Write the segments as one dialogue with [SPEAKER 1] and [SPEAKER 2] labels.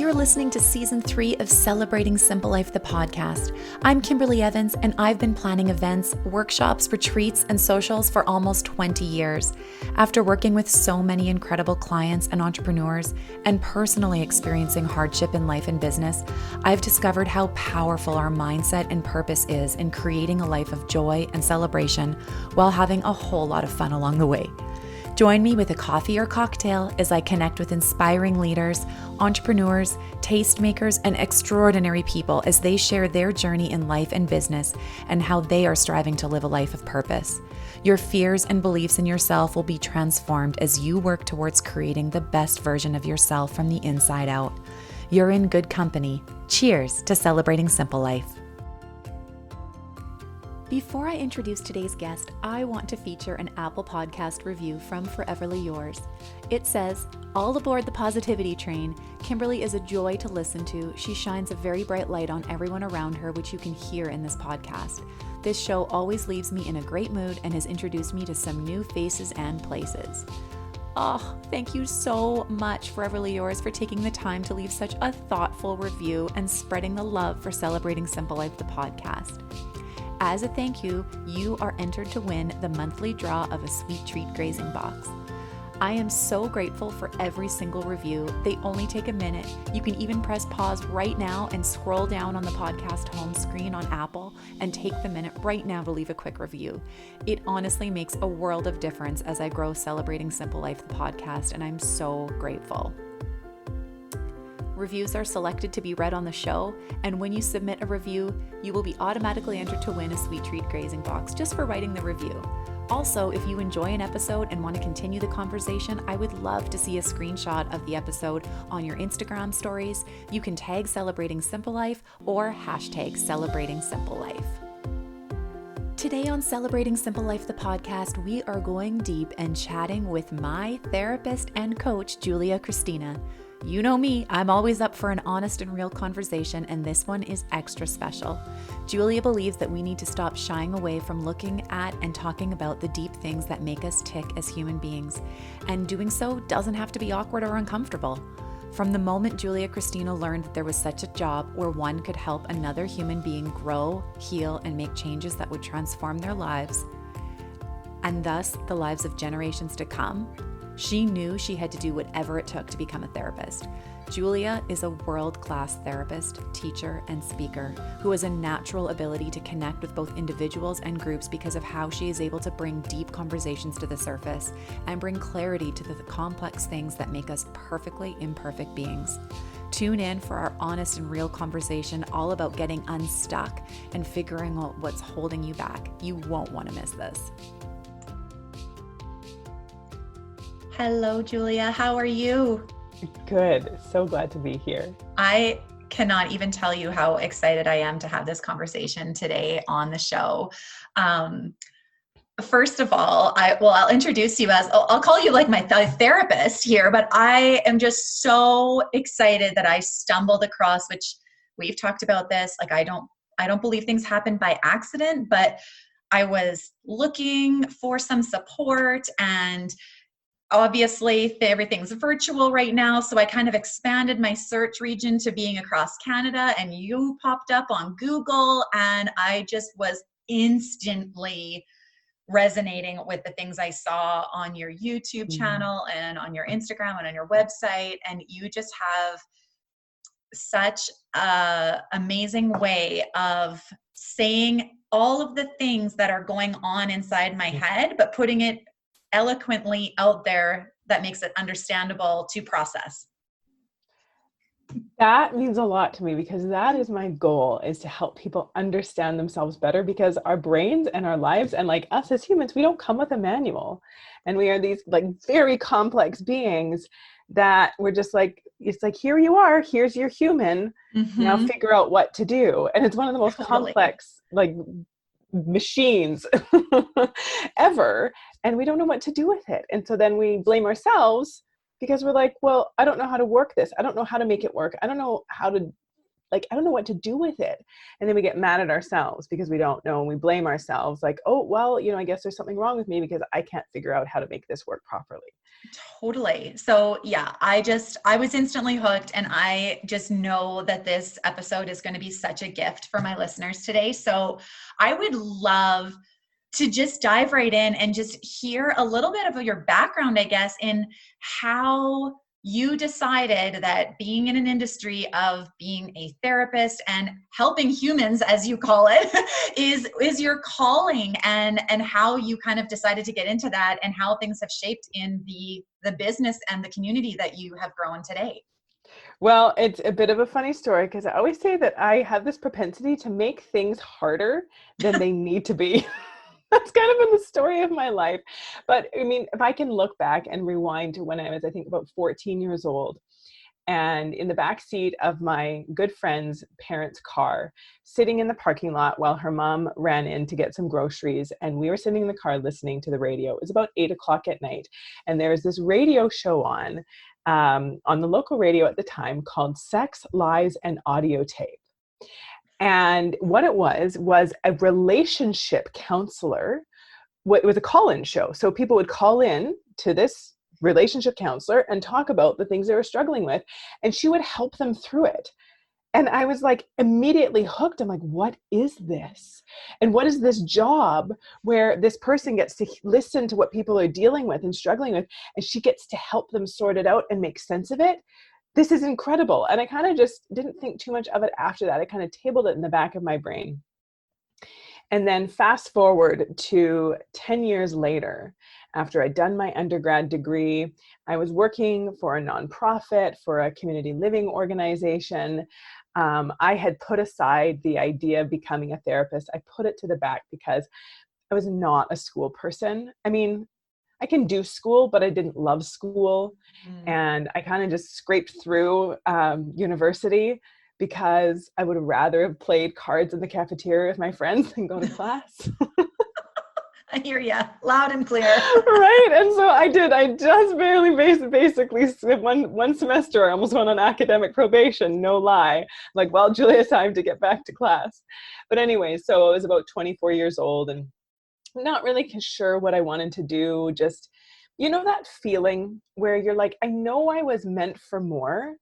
[SPEAKER 1] You're listening to Season 3 of Celebrating Simple Life, the podcast. I'm Kimberly Evans, and I've been planning events, workshops, retreats, and socials for almost 20 years. After working with so many incredible clients and entrepreneurs, and personally experiencing hardship in life and business, I've discovered how powerful our mindset and purpose is in creating a life of joy and celebration while having a whole lot of fun along the way. Join me with a coffee or cocktail as I connect with inspiring leaders, entrepreneurs, tastemakers, and extraordinary people as they share their journey in life and business and how they are striving to live a life of purpose. Your fears and beliefs in yourself will be transformed as you work towards creating the best version of yourself from the inside out. You're in good company. Cheers to celebrating simple life. Before I introduce today's guest, I want to feature an Apple Podcast review from Foreverly Yours. It says, "All aboard the positivity train. Kimberly is a joy to listen to. She shines a very bright light on everyone around her, which you can hear in this podcast. This show always leaves me in a great mood and has introduced me to some new faces and places." Oh, thank you so much, Foreverly Yours, for taking the time to leave such a thoughtful review and spreading the love for Celebrating Simple Life, the podcast. As a thank you, you are entered to win the monthly draw of a sweet treat grazing box. I am so grateful for every single review. They only take a minute. You can even press pause right now and scroll down on the podcast home screen on Apple and take the minute right now to leave a quick review. It honestly makes a world of difference as I grow Celebrating Simple Life, the podcast, and I'm so grateful. Reviews are selected to be read on the show, and when you submit a review, you will be automatically entered to win a sweet treat grazing box just for writing the review. Also, if you enjoy an episode and want to continue the conversation, I would love to see a screenshot of the episode on your Instagram stories. You can tag Celebrating Simple Life or hashtag Celebrating Simple Life. Today on Celebrating Simple Life, the podcast, we are going deep and chatting with my therapist and coach, Julia Kristina. You know me, I'm always up for an honest and real conversation, and this one is extra special. Julia believes that we need to stop shying away from looking at and talking about the deep things that make us tick as human beings, and doing so doesn't have to be awkward or uncomfortable. From the moment Julia Kristina learned that there was such a job where one could help another human being grow, heal, and make changes that would transform their lives, and thus the lives of generations to come, she knew she had to do whatever it took to become a therapist. Julia is a world-class therapist, teacher, and speaker who has a natural ability to connect with both individuals and groups because of how she is able to bring deep conversations to the surface and bring clarity to the complex things that make us perfectly imperfect beings. Tune in for our honest and real conversation all about getting unstuck and figuring out what's holding you back. You won't want to miss this. Hello, Julia. How are you?
[SPEAKER 2] Good. So glad to be here.
[SPEAKER 1] I cannot even tell you how excited I am to have this conversation today on the show. First of all, I'll introduce you as, I'll call you like my therapist here, but I am just so excited that I stumbled across, which we've talked about this. Like, I don't believe things happen by accident, but I was looking for some support, and obviously, everything's virtual right now, so I kind of expanded my search region to being across Canada, and you popped up on Google, and I just was instantly resonating with the things I saw on your YouTube channel and on your Instagram and on your website, and you just have such an amazing way of saying all of the things that are going on inside my head, but putting it eloquently out there that makes it understandable to process.
[SPEAKER 2] That means a lot to me because that is my goal, is to help people understand themselves better, because our brains and our lives, and like us as humans, we don't come with a manual, and we are these like very complex beings that we're just like, it's like, here you are, here's your human, now figure out what to do. And it's one of the most complex like machines ever, and we don't know what to do with it. And so then we blame ourselves because we're like, well, I don't know how to work this. I don't know how to make it work. I don't know how to like, I don't know what to do with it. And then we get mad at ourselves because we don't know, and we blame ourselves like, oh, well, I guess there's something wrong with me because I can't figure out how to make this work properly.
[SPEAKER 3] Totally. So yeah, I was instantly hooked, and I just know that this episode is going to be such a gift for my listeners today. So I would love to just dive right in and just hear a little bit of your background, I guess, in how you decided that being in an industry of being a therapist and helping humans, as you call it, is your calling, and how you kind of decided to get into that, and how things have shaped in the business and the community that you have grown today.
[SPEAKER 2] Well, it's a bit of a funny story because I always say that I have this propensity to make things harder than they need to be. That's kind of been the story of my life. But I mean, if I can look back and rewind to when I was, I think, about 14 years old, and in the back seat of my good friend's parents' car, sitting in the parking lot while her mom ran in to get some groceries, and we were sitting in the car listening to the radio. It was about 8 o'clock at night, and there was this radio show on the local radio at the time called Sex, Lies, and Audio Tape. And what it was a relationship counselor. It was a call-in show. So people would call in to this relationship counselor and talk about the things they were struggling with, and she would help them through it. And I was like immediately hooked. I'm like, what is this? And what is this job where this person gets to listen to what people are dealing with and struggling with, and she gets to help them sort it out and make sense of it? This is incredible. And I kind of just didn't think too much of it after that. I kind of tabled it in the back of my brain. And then fast forward to 10 years later, after I'd done my undergrad degree, I was working for a nonprofit, for a community living organization. I had put aside the idea of becoming a therapist. I put it to the back because I was not a school person. I mean, I can do school, but I didn't love school. And I kind of just scraped through university because I would rather have played cards in the cafeteria with my friends than go to class.
[SPEAKER 3] I hear you loud and clear.
[SPEAKER 2] Right. And so I did. I just barely basically one semester, I almost went on academic probation. No lie. Like, well, Julia, it's time to get back to class. But anyway, so I was about 24 years old and not really sure what I wanted to do. Just, that feeling where you're like, I know I was meant for more,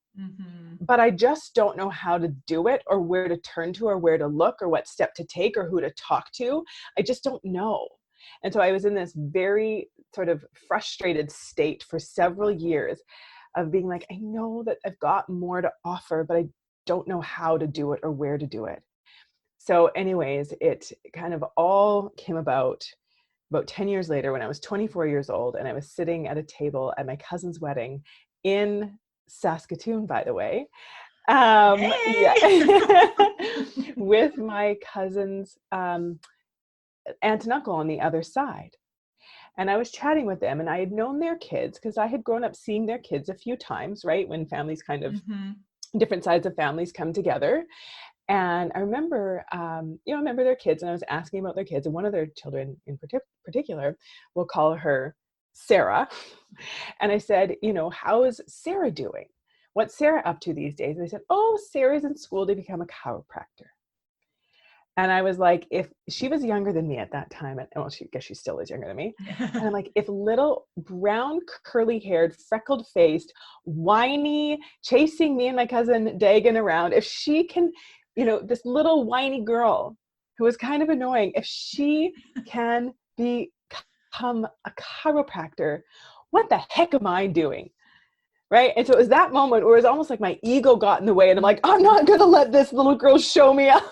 [SPEAKER 2] but I just don't know how to do it, or where to turn to, or where to look, or what step to take, or who to talk to. I just don't know. And so I was in this very sort of frustrated state for several years of being like, I know that I've got more to offer, but I don't know how to do it or where to do it. So anyways, it kind of all came about 10 years later when I was 24 years old, and I was sitting at a table at my cousin's wedding in Saskatoon, by the way. Yeah, with my cousin's aunt and uncle on the other side. And I was chatting with them, and I had known their kids because I had grown up seeing their kids a few times, right? When families kind of, different sides of families come together. And I remember, I remember their kids, and I was asking about their kids, and one of their children in particular, we'll call her Sarah. And I said, how is Sarah doing? What's Sarah up to these days? And they said, oh, Sarah's in school to become a chiropractor. And I was like, if she was younger than me at that time, and well, I guess she still is younger than me. And I'm like, if little brown, curly haired, freckled faced, whiny, chasing me and my cousin Dagan around, if she can, this little whiny girl who is kind of annoying, if she can become a chiropractor, what the heck am I doing? Right. And so it was that moment where it was almost like my ego got in the way, and I'm like, I'm not going to let this little girl show me up.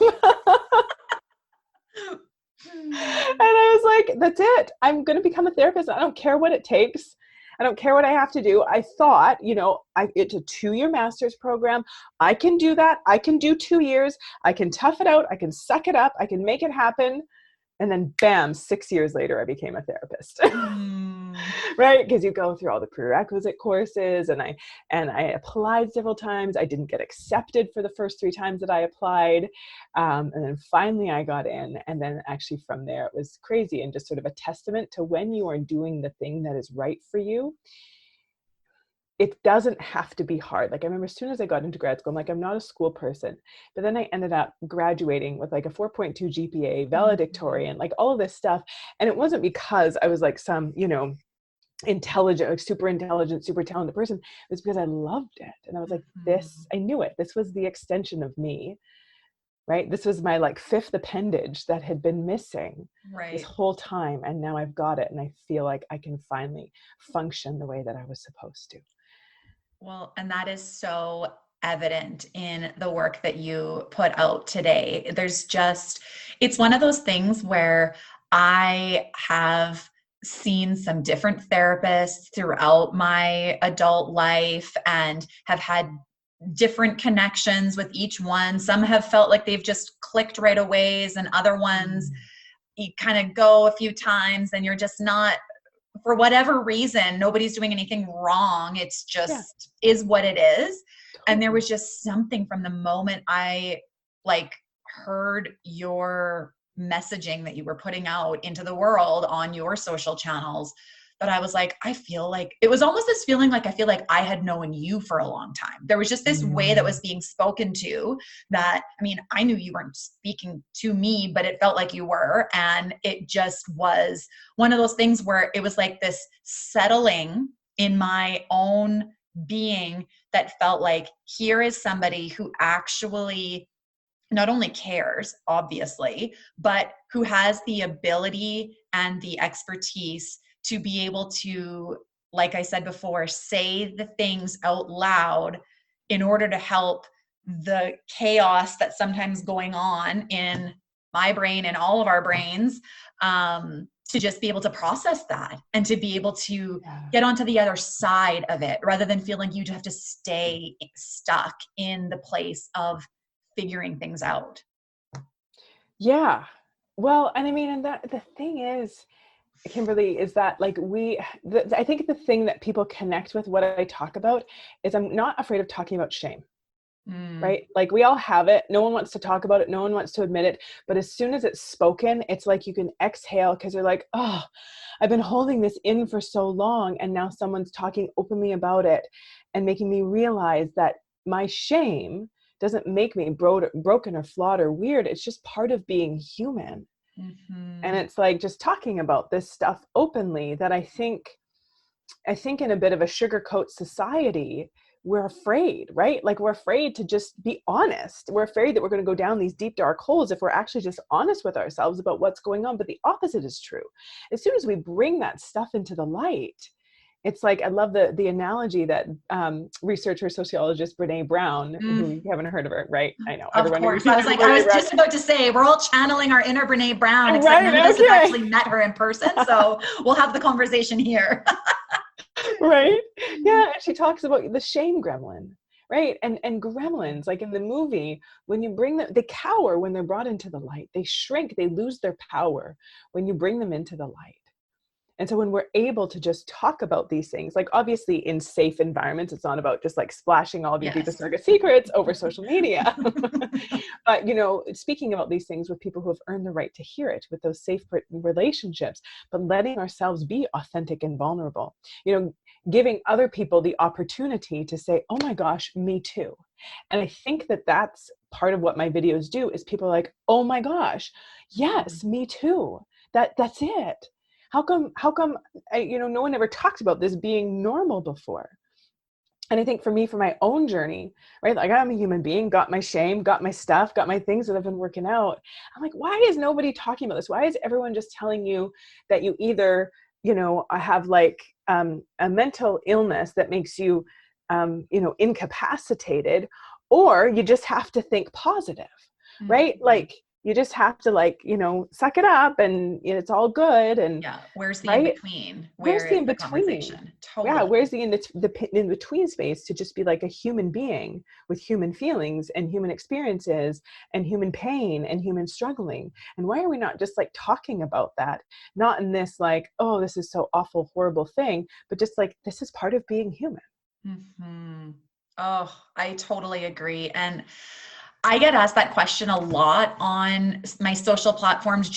[SPEAKER 2] And I was like, that's it. I'm going to become a therapist. I don't care what it takes. I don't care what I have to do. I thought, it's a 2-year master's program. I can do that. I can do 2 years. I can tough it out. I can suck it up. I can make it happen. And then bam, 6 years later, I became a therapist. Right? Because you go through all the prerequisite courses, and I applied several times. I didn't get accepted for the first 3 times that I applied. And then finally I got in. And then actually from there, it was crazy, and just sort of a testament to when you are doing the thing that is right for you, it doesn't have to be hard. Like I remember as soon as I got into grad school, I'm like, I'm not a school person, but then I ended up graduating with like a 4.2 GPA, valedictorian, like all of this stuff. And it wasn't because I was like some, intelligent, like super intelligent, super talented person. It was because I loved it. And I was like, I knew it. This was the extension of me, right? This was my like fifth appendage that had been missing this whole time. And now I've got it. And I feel like I can finally function the way that I was supposed to.
[SPEAKER 3] Well, and that is so evident in the work that you put out today. It's one of those things where I have seen some different therapists throughout my adult life and have had different connections with each one. Some have felt like they've just clicked right away, and other ones you kind of go a few times and you're just not, for whatever reason, nobody's doing anything wrong. It's just is what it is. And there was just something from the moment I like heard your messaging that you were putting out into the world on your social channels that I was like, I feel like it was almost this feeling like I feel like I had known you for a long time. There was just this way that was being spoken to that, I mean, I knew you weren't speaking to me, but it felt like you were. And it just was one of those things where it was like this settling in my own being that felt like here is somebody who actually not only cares, obviously, but who has the ability and the expertise to be able to, like I said before, say the things out loud in order to help the chaos that's sometimes going on in my brain and all of our brains, to just be able to process that and to be able to get onto the other side of it rather than feeling you have to stay stuck in the place of figuring things out.
[SPEAKER 2] Yeah. Well, and I mean, and that the thing is, Kimberly, is that like I think the thing that people connect with what I talk about is I'm not afraid of talking about shame, right? Like we all have it. No one wants to talk about it. No one wants to admit it. But as soon as it's spoken, it's like you can exhale because you're like, oh, I've been holding this in for so long. And now someone's talking openly about it and making me realize that my shame doesn't make me broken or flawed or weird. It's just part of being human. And it's like just talking about this stuff openly that I think in a bit of a sugarcoat society, we're afraid, right? Like we're afraid to just be honest. We're afraid that we're going to go down these deep, dark holes if we're actually just honest with ourselves about what's going on. But the opposite is true. As soon as we bring that stuff into the light, it's like, I love the analogy that researcher, sociologist Brene Brown, who you haven't heard of her, right? I know.
[SPEAKER 3] Of course. I was just about to say, we're all channeling our inner Brene Brown, except none of us have actually met her in person. So we'll have the conversation here.
[SPEAKER 2] Right? Yeah. And she talks about the shame gremlin, right? And gremlins, like in the movie, when you bring them, they cower when they're brought into the light. They shrink, they lose their power when you bring them into the light. And so when we're able to just talk about these things, like obviously in safe environments, it's not about just like splashing all of your deepest, darkest secrets over social media. But, speaking about these things with people who have earned the right to hear it, with those safe relationships, but letting ourselves be authentic and vulnerable, giving other people the opportunity to say, oh my gosh, me too. And I think that that's part of what my videos do is people are like, oh my gosh, yes, me too. That's it. How come, no one ever talked about this being normal before? And I think for me, for my own journey, right? Like I'm a human being, got my shame, got my stuff, got my things that I've been working out. I'm like, why is nobody talking about this? Why is everyone just telling you that you either, have like a mental illness that makes you, incapacitated, or you just have to think positive, right? Like, you just have to suck it up and it's all good. And
[SPEAKER 3] where's the
[SPEAKER 2] right?
[SPEAKER 3] in between?
[SPEAKER 2] Where's the in between?
[SPEAKER 3] Totally.
[SPEAKER 2] Yeah, where's the in between space to just be like a human being with human feelings and human experiences and human pain and human struggling? And why are we not just like talking about that? Not in this like, oh, this is so awful, horrible thing, but just like, this is part of being human.
[SPEAKER 3] Oh, I totally agree. And I get asked that question a lot on my social platforms,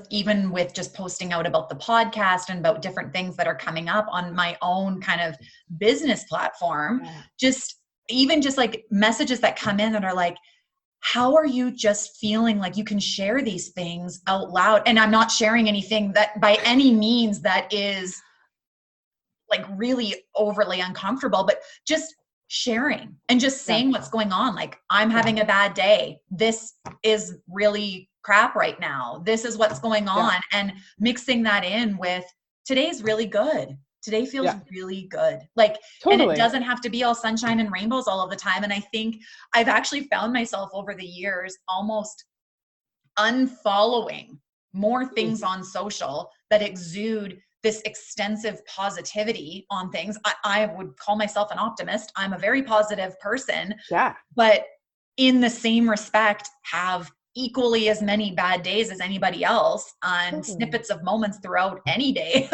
[SPEAKER 3] even with just posting out about the podcast and about different things that are coming up on my own kind of business platform.
[SPEAKER 2] Yeah.
[SPEAKER 3] Just like messages that come in that are like, how are you just feeling like you can share these things out loud? And I'm not sharing anything that by any means that is like really overly uncomfortable, but just sharing and just saying what's going on. Like, I'm having a bad day. This is really crap right now. This is what's going on. And mixing that in with today's really good. Today feels really good. Like, and it doesn't have to be all sunshine and rainbows all of the time. And I think I've actually found myself over the years almost unfollowing more things on social that exude this extensive positivity on things. I would call myself an optimist. I'm a very positive person, but in the same respect, have equally as many bad days as anybody else on snippets of moments throughout any day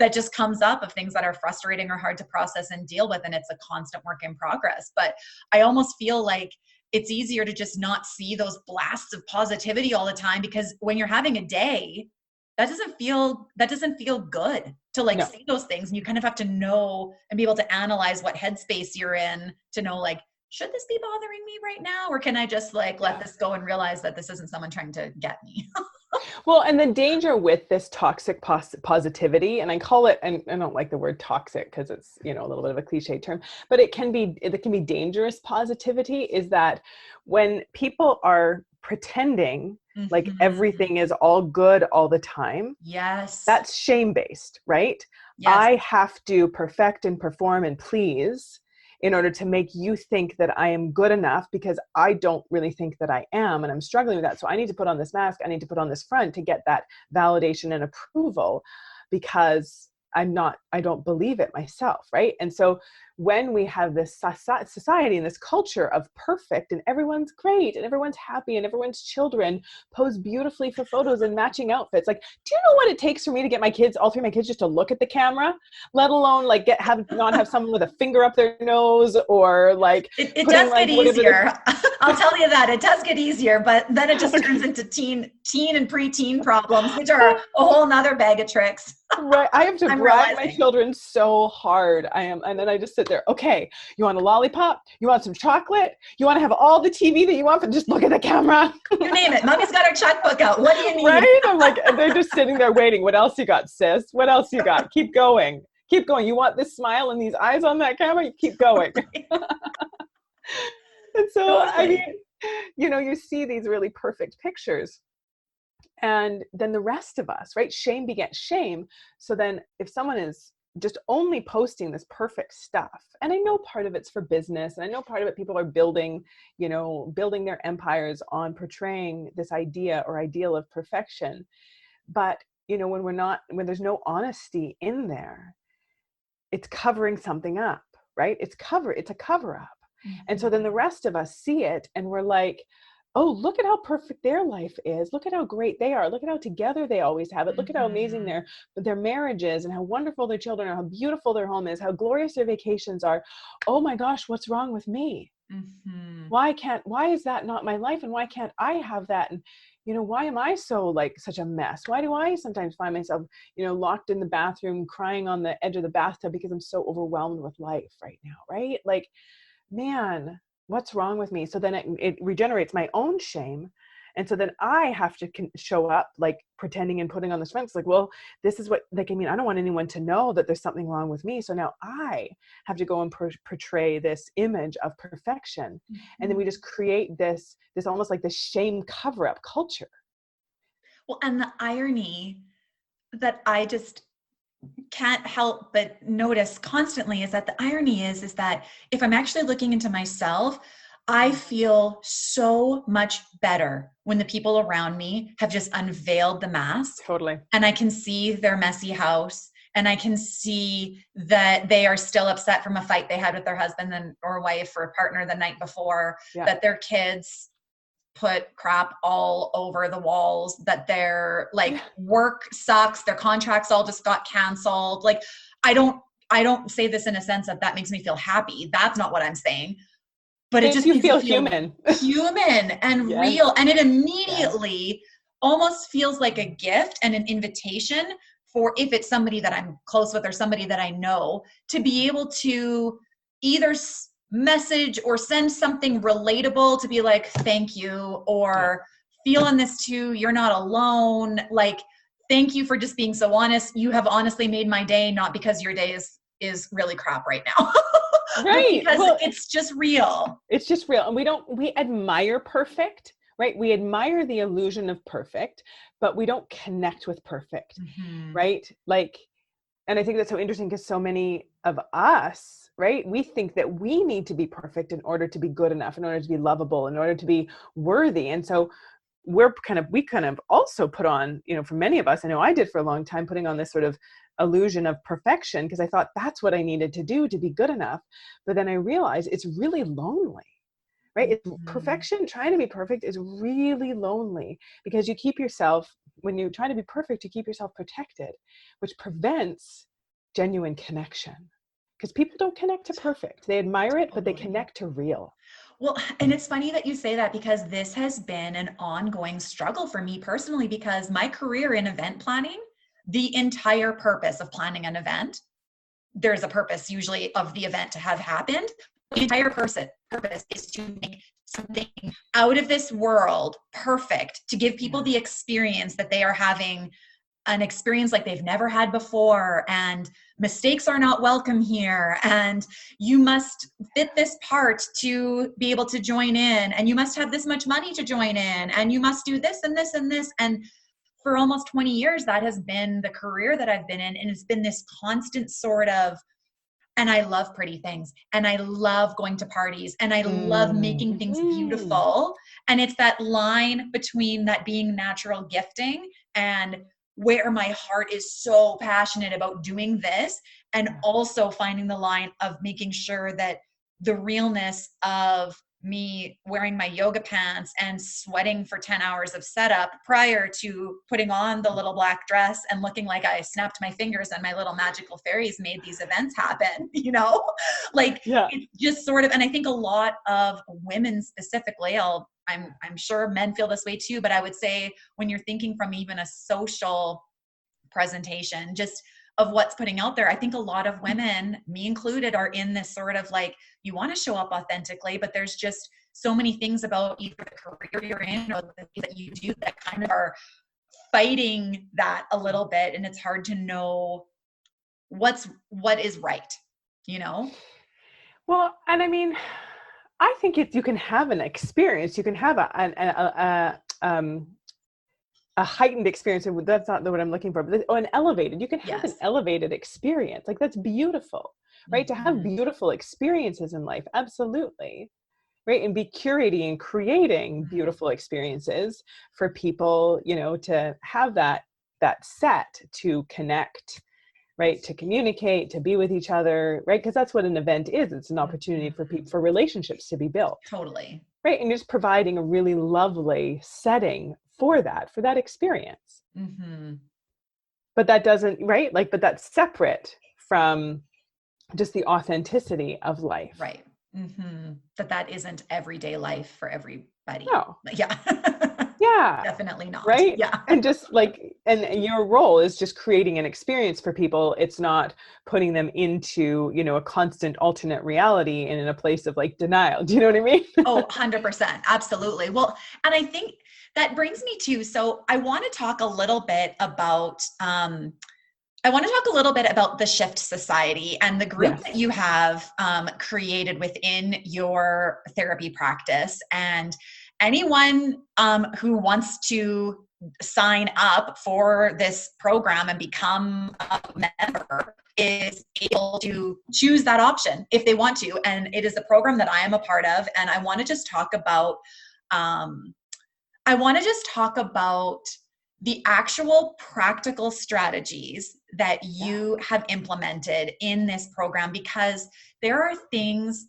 [SPEAKER 3] that just comes up of things that are frustrating or hard to process and deal with. And it's a constant work in progress. But I almost feel like it's easier to just not see those blasts of positivity all the time, because when you're having a day, that doesn't feel good to like see those things. And you kind of have to know and be able to analyze what headspace you're in to know, like, should this be bothering me right now? Or can I just like let this go and realize that this isn't someone trying to get me?
[SPEAKER 2] Well, and the danger with this toxic positivity, and I call it, and I don't like the word toxic because it's, a little bit of a cliche term, but it can be dangerous positivity, is that when people are pretending like everything is all good all the time, that's shame-based, right? I have to perfect and perform and please in order to make you think that I am good enough, because I don't really think that I am, and I'm struggling with that. So I need to put on this mask. I need to put on this front to get that validation and approval, because I don't believe it myself, right? And so when we have this society and this culture of perfect and everyone's great and everyone's happy and everyone's children pose beautifully for photos and matching outfits. Like, do you know what it takes for me to get all three of my kids just to look at the camera, let alone like not have someone with a finger up their nose, or like
[SPEAKER 3] it does get easier. I'll tell you that it does get easier, but then it just turns into teen and preteen problems, which are a whole nother bag of tricks.
[SPEAKER 2] Right. I have to brag my children so hard. And then I just sit there. Okay. You want a lollipop? You want some chocolate? You want to have all the TV that you want, but just look at the camera.
[SPEAKER 3] You name it. Mommy's got her checkbook out. What do you need?
[SPEAKER 2] Right. I'm like, they're just sitting there waiting. What else you got, sis? What else you got? Keep going. Keep going. You want this smile and these eyes on that camera? You keep going. And so, I mean, you see these really perfect pictures. And then the rest of us, right? Shame begets shame. So then if someone is just only posting this perfect stuff, and I know part of it's for business, and I know part of it, people are building their empires on portraying this idea or ideal of perfection. But, when there's no honesty in there, it's covering something up, right? It's a cover up. And so then the rest of us see it and we're like, oh, look at how perfect their life is. Look at how great they are. Look at how together they always have it. Look at how amazing their marriage is, and how wonderful their children are, how beautiful their home is, how glorious their vacations are. Oh my gosh, what's wrong with me? Why is that not my life? And why can't I have that? And, why am I so like such a mess? Why do I sometimes find myself, locked in the bathroom, crying on the edge of the bathtub because I'm so overwhelmed with life right now, right? Like, man, what's wrong with me? So then it regenerates my own shame. And so then I have to show up like pretending and putting on the front. It's like, well, this is what, like, I don't want anyone to know that there's something wrong with me. So now I have to go and portray this image of perfection. And then we just create this almost like this shame cover-up culture.
[SPEAKER 3] Well, and the irony that I just can't help but notice constantly is that the irony is that if I'm actually looking into myself, I feel so much better when the people around me have just unveiled the mask.
[SPEAKER 2] Totally.
[SPEAKER 3] And I can see their messy house, and I can see that they are still upset from a fight they had with their husband or wife or partner the night before, that their kids put crap all over the walls, that their work sucks, their contracts all just got canceled. Like, I don't say this in a sense that makes me feel happy. That's not what I'm saying. but it
[SPEAKER 2] Makes
[SPEAKER 3] just
[SPEAKER 2] you
[SPEAKER 3] makes
[SPEAKER 2] feel
[SPEAKER 3] you feel
[SPEAKER 2] human.
[SPEAKER 3] human and
[SPEAKER 2] Yes.
[SPEAKER 3] real. And it
[SPEAKER 2] Yes.
[SPEAKER 3] immediately almost feels like a gift and an invitation for, if it's somebody that I'm close with or somebody that I know, to be able to either message or send something relatable to be like, thank you, or feeling this too, you're not alone. Like, thank you for just being so honest. You have honestly made my day, not because your day is really crap right now.
[SPEAKER 2] Right.
[SPEAKER 3] Because
[SPEAKER 2] Well,
[SPEAKER 3] it's just real.
[SPEAKER 2] it's just real. And we admire perfect, right? We admire the illusion of perfect, but we don't connect with perfect, right? Like, and I think that's so interesting because so many of us, right? We think that we need to be perfect in order to be good enough, in order to be lovable, in order to be worthy. And so we kind of also put on, for many of us, I know I did for a long time, putting on this sort of illusion of perfection because I thought that's what I needed to do to be good enough. But then I realized it's really lonely, right? It's perfection, trying to be perfect is really lonely because you keep yourself, when you're trying to be perfect, you keep yourself protected, which prevents genuine connection. Because people don't connect to perfect. They admire it, but they connect to real.
[SPEAKER 3] Well, and it's funny that you say that because this has been an ongoing struggle for me personally, because my career in event planning, the entire purpose of planning an event, there's a purpose usually of the event to have happened. The entire purpose is to make something out of this world perfect, to give people the experience that they are having, an experience like they've never had before, and mistakes are not welcome here, and you must fit this part to be able to join in, and you must have this much money to join in, and you must do this and this and this. And for almost 20 years, that has been the career that I've been in. And it's been this constant sort of, and I love pretty things, and I love going to parties, and I love making things beautiful. And it's that line between that being natural gifting and where my heart is so passionate about doing this, and also finding the line of making sure that the realness of me wearing my yoga pants and sweating for 10 hours of setup prior to putting on the little black dress and looking like I snapped my fingers and my little magical fairies made these events happen, it's just sort of, and I think a lot of women specifically, I'm sure men feel this way too, but I would say when you're thinking from even a social presentation, just of what's putting out there, I think a lot of women, me included, are in this sort of like, you want to show up authentically, but there's just so many things about either the career you're in or the things that you do that kind of are fighting that a little bit. And it's hard to know what is right,
[SPEAKER 2] Well, and I mean, I think you can have an experience, you can have a heightened experience. That's not what I'm looking for, but an elevated, you can have an elevated experience. Like, that's beautiful, right? To have beautiful experiences in life. Absolutely. Right. And be curating and creating beautiful experiences for people, to have that set to connect, right? To communicate, to be with each other, right? Because that's what an event is. It's an opportunity for people, for relationships to be built.
[SPEAKER 3] Totally.
[SPEAKER 2] Right. And just providing a really lovely setting for that experience. But that doesn't, right? Like, but that's separate from just the authenticity of life.
[SPEAKER 3] Right. That isn't everyday life for everybody.
[SPEAKER 2] No.
[SPEAKER 3] Yeah.
[SPEAKER 2] Yeah.
[SPEAKER 3] Definitely not.
[SPEAKER 2] Right.
[SPEAKER 3] Yeah.
[SPEAKER 2] And just like, and your role is just creating an experience for people. It's not putting them into, a constant alternate reality and in a place of like denial. Do you know what I mean?
[SPEAKER 3] Oh, 100%. Absolutely. Well, and I think that brings me to, so I want to talk a little bit about, the Shift Society and the group that you have created within your therapy practice. And anyone who wants to sign up for this program and become a member is able to choose that option if they want to. And it is a program that I am a part of. And I want to just talk about, the actual practical strategies that you have implemented in this program, because there are things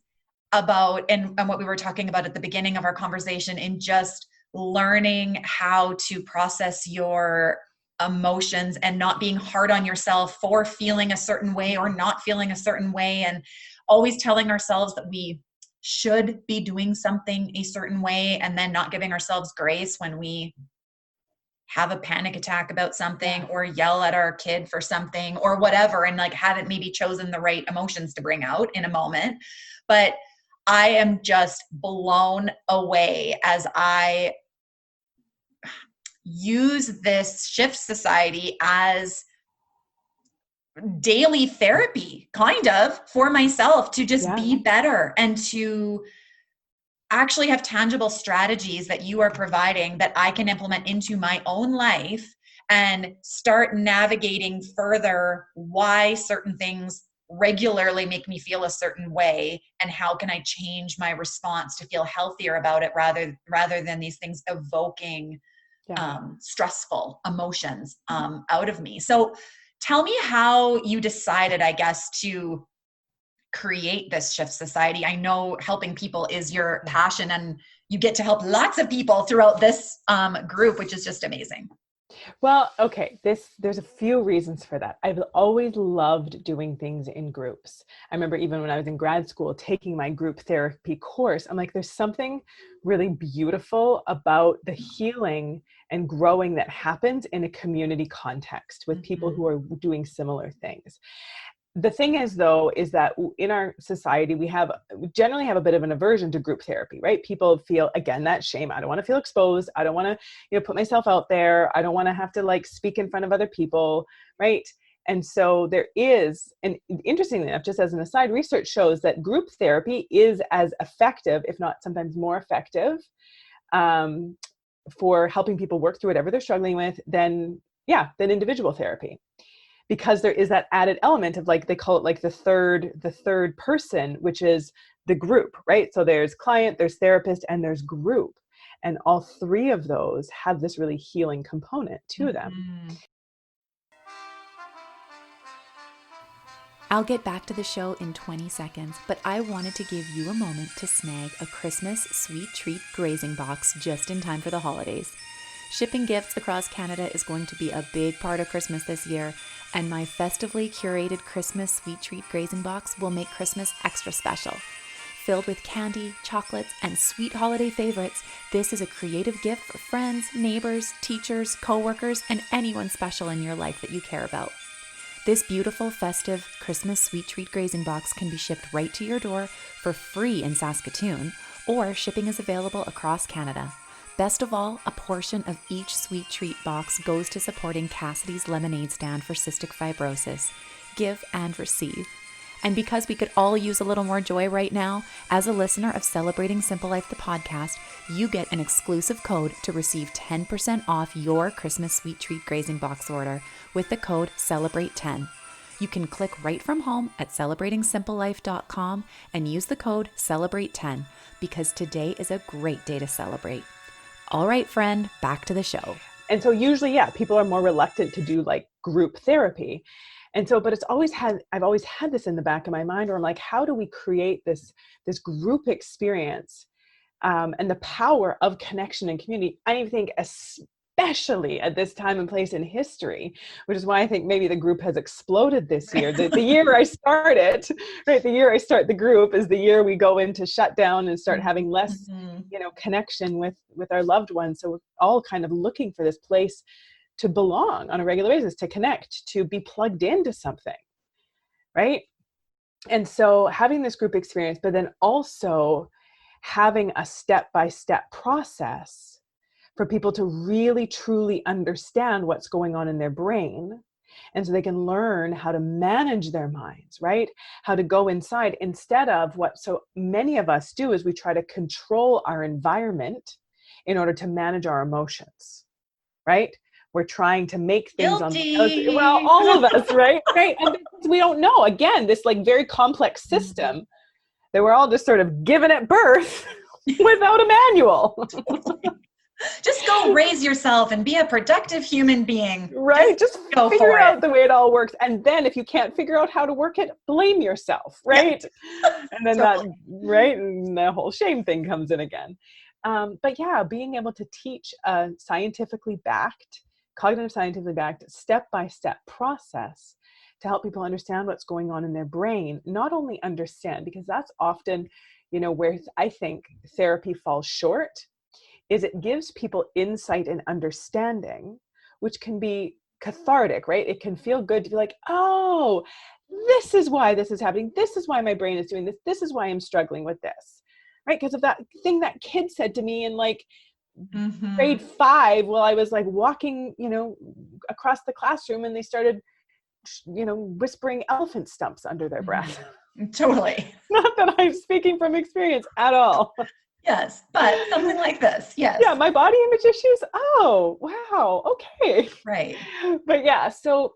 [SPEAKER 3] about, and what we were talking about at the beginning of our conversation, in just learning how to process your emotions and not being hard on yourself for feeling a certain way or not feeling a certain way, and always telling ourselves that we should be doing something a certain way and then not giving ourselves grace when we have a panic attack about something or yell at our kid for something or whatever, and like haven't maybe chosen the right emotions to bring out in a moment. But I am just blown away as I use this Shift Society as daily therapy, kind of, for myself to just be better and to actually have tangible strategies that you are providing that I can implement into my own life and start navigating further why certain things regularly make me feel a certain way, and how can I change my response to feel healthier about it rather than these things evoking stressful emotions out of me. So tell me how you decided, I guess, to create this Shift Society. I know helping people is your passion, and you get to help lots of people throughout this group, which is just amazing.
[SPEAKER 2] Well, okay, there's a few reasons for that. I've always loved doing things in groups. I remember even when I was in grad school taking my group therapy course, I'm like, there's something really beautiful about the healing and growing that happens in a community context with people who are doing similar things. The thing is, though, is that in our society, we generally have a bit of an aversion to group therapy, right? People feel, again, that shame. I don't want to feel exposed. I don't want to, put myself out there. I don't want to have to like speak in front of other people, right? And so there is, and interestingly enough, just as an aside, research shows that group therapy is as effective, if not sometimes more effective, for helping people work through whatever they're struggling with than individual therapy. Because there is that added element of, like, they call it like the third person, which is the group, right? So there's client, there's therapist, and there's group. And all three of those have this really healing component to them.
[SPEAKER 1] I'll get back to the show in 20 seconds, but I wanted to give you a moment to snag a Christmas sweet treat grazing box just in time for the holidays. Shipping gifts across Canada is going to be a big part of Christmas this year, and my festively curated Christmas sweet treat grazing box will make Christmas extra special. Filled with candy, chocolates, and sweet holiday favorites, this is a creative gift for friends, neighbors, teachers, coworkers, and anyone special in your life that you care about. This beautiful, festive Christmas sweet treat grazing box can be shipped right to your door for free in Saskatoon, or shipping is available across Canada. Best of all, a portion of each sweet treat box goes to supporting Cassidy's lemonade stand for cystic fibrosis. Give and receive. And because we could all use a little more joy right now, as a listener of Celebrating Simple Life, the podcast, you get an exclusive code to receive 10% off your Christmas sweet treat grazing box order with the code CELEBRATE10. You can click right from home at celebratingsimplelife.com and use the code CELEBRATE10, because today is a great day to celebrate. All right, friend, back to the show.
[SPEAKER 2] And so usually, people are more reluctant to do like group therapy. And so, but I've always had this in the back of my mind, where I'm like, how do we create this group experience and the power of connection and community? I think especially at this time and place in history, which is why I think maybe the group has exploded this year. The year I started, right? The year I start the group is the year we go into shutdown and start having less, connection with our loved ones. So we're all kind of looking for this place to belong on a regular basis, to connect, to be plugged into something, right? And so having this group experience, but then also having a step-by-step process for people to really truly understand what's going on in their brain. And so they can learn how to manage their minds, right? How to go inside, instead of what so many of us do is we try to control our environment in order to manage our emotions, right? We're trying to make things all of us, right? Right. And we don't know, again, this like very complex system that we're all just sort of given at birth without a manual.
[SPEAKER 3] Just go raise yourself and be a productive human being.
[SPEAKER 2] Right. Just figure out the way it all works. And then if you can't figure out how to work it, blame yourself. Right. Yeah. And then and the whole shame thing comes in again. But being able to teach a cognitive scientifically backed step-by-step process to help people understand what's going on in their brain, not only understand, because that's often, where I think therapy falls short is it gives people insight and understanding, which can be cathartic, right? It can feel good to be like, oh, this is why this is happening. This is why my brain is doing this. This is why I'm struggling with this, right? Because of that thing that kid said to me in like grade 5 while I was like walking, across the classroom, and they started, whispering elephant stumps under their breath.
[SPEAKER 3] Totally.
[SPEAKER 2] Not that I'm speaking from experience at all.
[SPEAKER 3] Yes, but something like this. Yes.
[SPEAKER 2] Yeah, my body image issues. Oh, wow. Okay.
[SPEAKER 3] Right.
[SPEAKER 2] But yeah, so,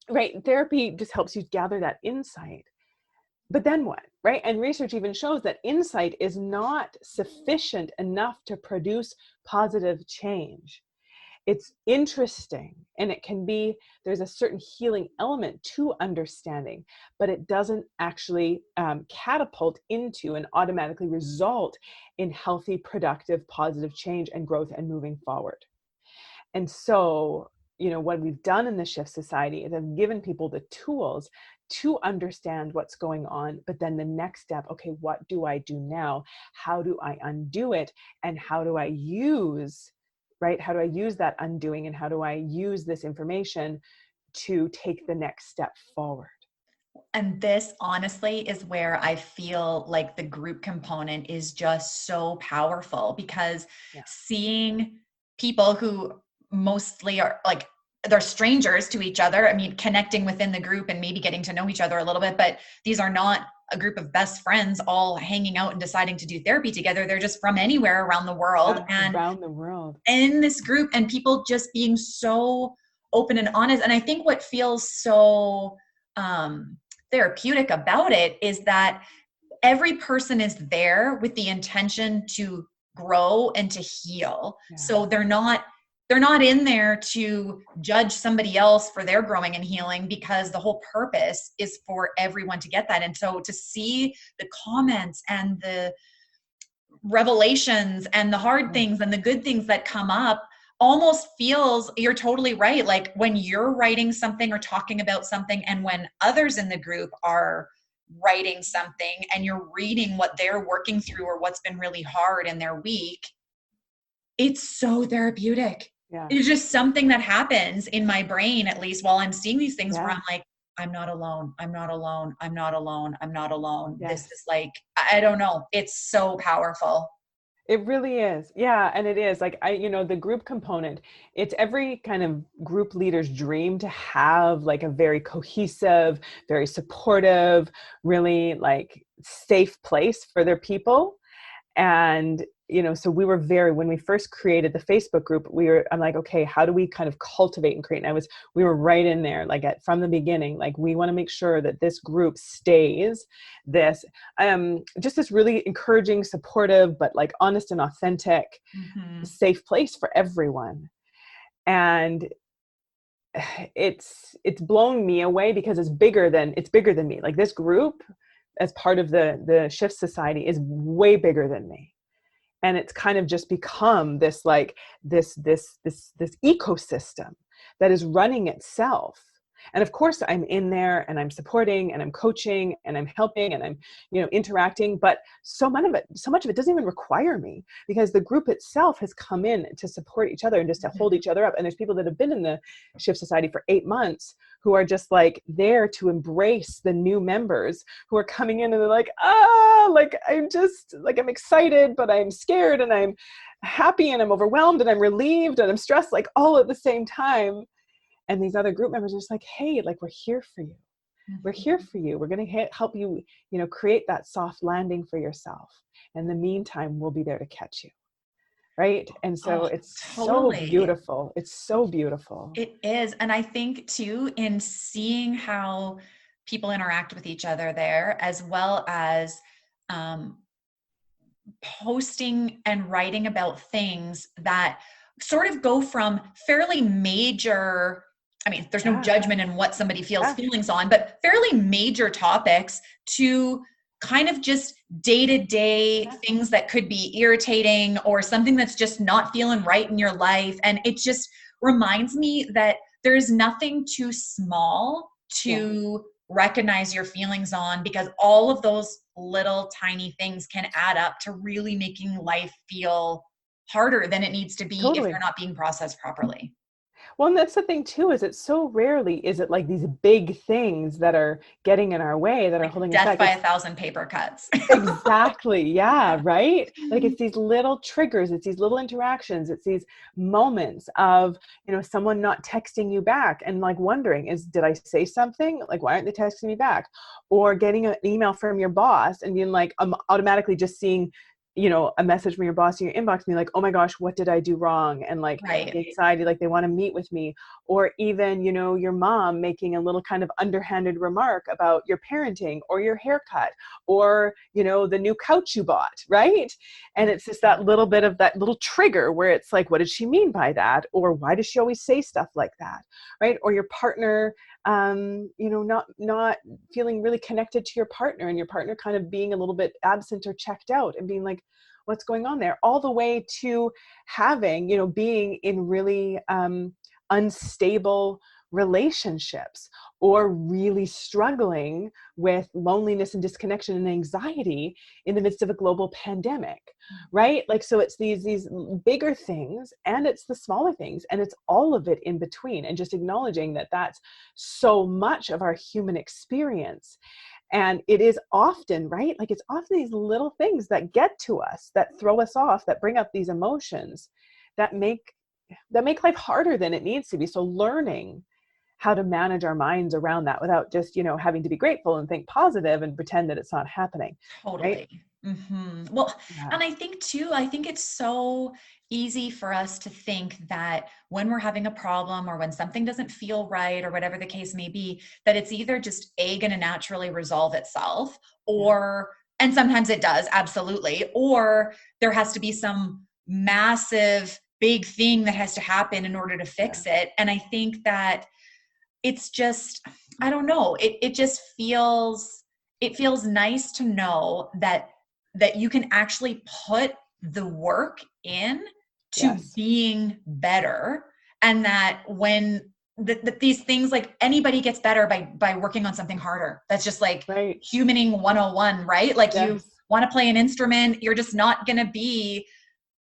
[SPEAKER 2] right, therapy just helps you gather that insight. But then what, right? And research even shows that insight is not sufficient enough to produce positive change. It's interesting, and there's a certain healing element to understanding, but it doesn't actually catapult into and automatically result in healthy, productive, positive change and growth and moving forward. And so, what we've done in the Shift Society is I've given people the tools to understand what's going on, but then the next step, okay, what do I do now? How do I undo it? And how do I use that undoing, and how do I use this information to take the next step forward?
[SPEAKER 3] And this honestly is where I feel like the group component is just so powerful, because seeing people who mostly are like, they're strangers to each other. I mean, connecting within the group and maybe getting to know each other a little bit, but these are not a group of best friends all hanging out and deciding to do therapy together. They're just from anywhere around the world. And
[SPEAKER 2] around the world
[SPEAKER 3] in this group, and people just being so open and honest. And I think what feels so therapeutic about it is that every person is there with the intention to grow and to heal. Yeah. So they're not in there to judge somebody else for their growing and healing, because the whole purpose is for everyone to get that. And so to see the comments and the revelations and the hard things and the good things that come up almost feels, you're totally right. Like when you're writing something or talking about something, and when others in the group are writing something and you're reading what they're working through or what's been really hard in their week, it's so therapeutic. Yeah. It's just something that happens in my brain, at least while I'm seeing these things, where I'm like, I'm not alone. I'm not alone. I'm not alone. I'm not alone. Yes. This is like, I don't know. It's so powerful.
[SPEAKER 2] It really is. Yeah. And it is like, the group component, it's every kind of group leader's dream to have like a very cohesive, very supportive, really like safe place for their people. And, so we were when we first created the Facebook group, I'm like, okay, how do we kind of cultivate and create? And we were right in there, like from the beginning, like we want to make sure that this group stays just this really encouraging, supportive, but like honest and authentic, safe place for everyone. And it's blown me away, because it's bigger than me. Like this group, as part of the Shift Society, is way bigger than me. And it's kind of just become this like this ecosystem that is running itself. And of course I'm in there and I'm supporting and I'm coaching and I'm helping and I'm, interacting, but so much of it doesn't even require me, because the group itself has come in to support each other and just to hold each other up. And there's people that have been in the Shift Society for 8 months who are just like there to embrace the new members who are coming in, and they're like, like I'm excited, but I'm scared, and I'm happy, and I'm overwhelmed, and I'm relieved, and I'm stressed, like all at the same time. And these other group members are just like, hey, like, we're here for you. We're here for you. We're going to help you, create that soft landing for yourself. In the meantime, we'll be there to catch you. Right. And so it's totally so beautiful. It's so beautiful.
[SPEAKER 3] It is. And I think too, in seeing how people interact with each other there, as well as posting and writing about things that sort of go from fairly major, I mean, there's no judgment in what somebody feels feelings on, but fairly major topics, to kind of just day-to-day things that could be irritating or something that's just not feeling right in your life. And it just reminds me that there's nothing too small to recognize your feelings on, because all of those little tiny things can add up to really making life feel harder than it needs to be if
[SPEAKER 2] Totally.
[SPEAKER 3] they're not being processed properly.
[SPEAKER 2] Well, and that's the thing too, is it so rarely is it like these big things that are getting in our way, that are
[SPEAKER 3] Like
[SPEAKER 2] holding us
[SPEAKER 3] death
[SPEAKER 2] back.
[SPEAKER 3] by
[SPEAKER 2] It's
[SPEAKER 3] 1,000 paper cuts.
[SPEAKER 2] exactly, yeah,
[SPEAKER 3] Yeah.
[SPEAKER 2] right? Like it's these little triggers, it's these little interactions, it's these moments of, someone not texting you back and like wondering, did I say something? Like, why aren't they texting me back? Or getting an email from your boss and being like, automatically just seeing, a message from your boss in your inbox and being like, oh my gosh, what did I do wrong? And like
[SPEAKER 3] Right.
[SPEAKER 2] the anxiety, like they want to meet with me. Or even, your mom making a little kind of underhanded remark about your parenting or your haircut or, the new couch you bought, right? And it's just that little bit of that little trigger where it's like, what did she mean by that? Or why does she always say stuff like that, right? Or your partner, not feeling really connected to your partner, and your partner kind of being a little bit absent or checked out and being like, what's going on there? All the way to having, being in really unstable relationships, or really struggling with loneliness and disconnection and anxiety in the midst of a global pandemic, right? Like, so it's these bigger things, and it's the smaller things, and it's all of it in between, and just acknowledging that that's so much of our human experience. And it is often, right? Like it's often these little things that get to us, that throw us off, that bring up these emotions that make life harder than it needs to be. So learning how to manage our minds around that without just, having to be grateful and think positive and pretend that it's not happening. Right?
[SPEAKER 3] Totally. Well,
[SPEAKER 2] Yeah.
[SPEAKER 3] and I think too, I think it's so easy for us to think that when we're having a problem or when something doesn't feel right or whatever the case may be, that it's either just going to naturally resolve itself,
[SPEAKER 2] Yeah.
[SPEAKER 3] and sometimes it does, absolutely, or there has to be some massive big thing that has to happen in order to fix it. And I think that it's just, I don't know, it just feels, it feels nice to know that you can actually put the work in to
[SPEAKER 2] Yes.
[SPEAKER 3] being better, and that when that these things, like anybody gets better by working on something harder. That's just like
[SPEAKER 2] Right.
[SPEAKER 3] humaning 101, right? Like you
[SPEAKER 2] Yes.
[SPEAKER 3] want to play an instrument, you're not going to be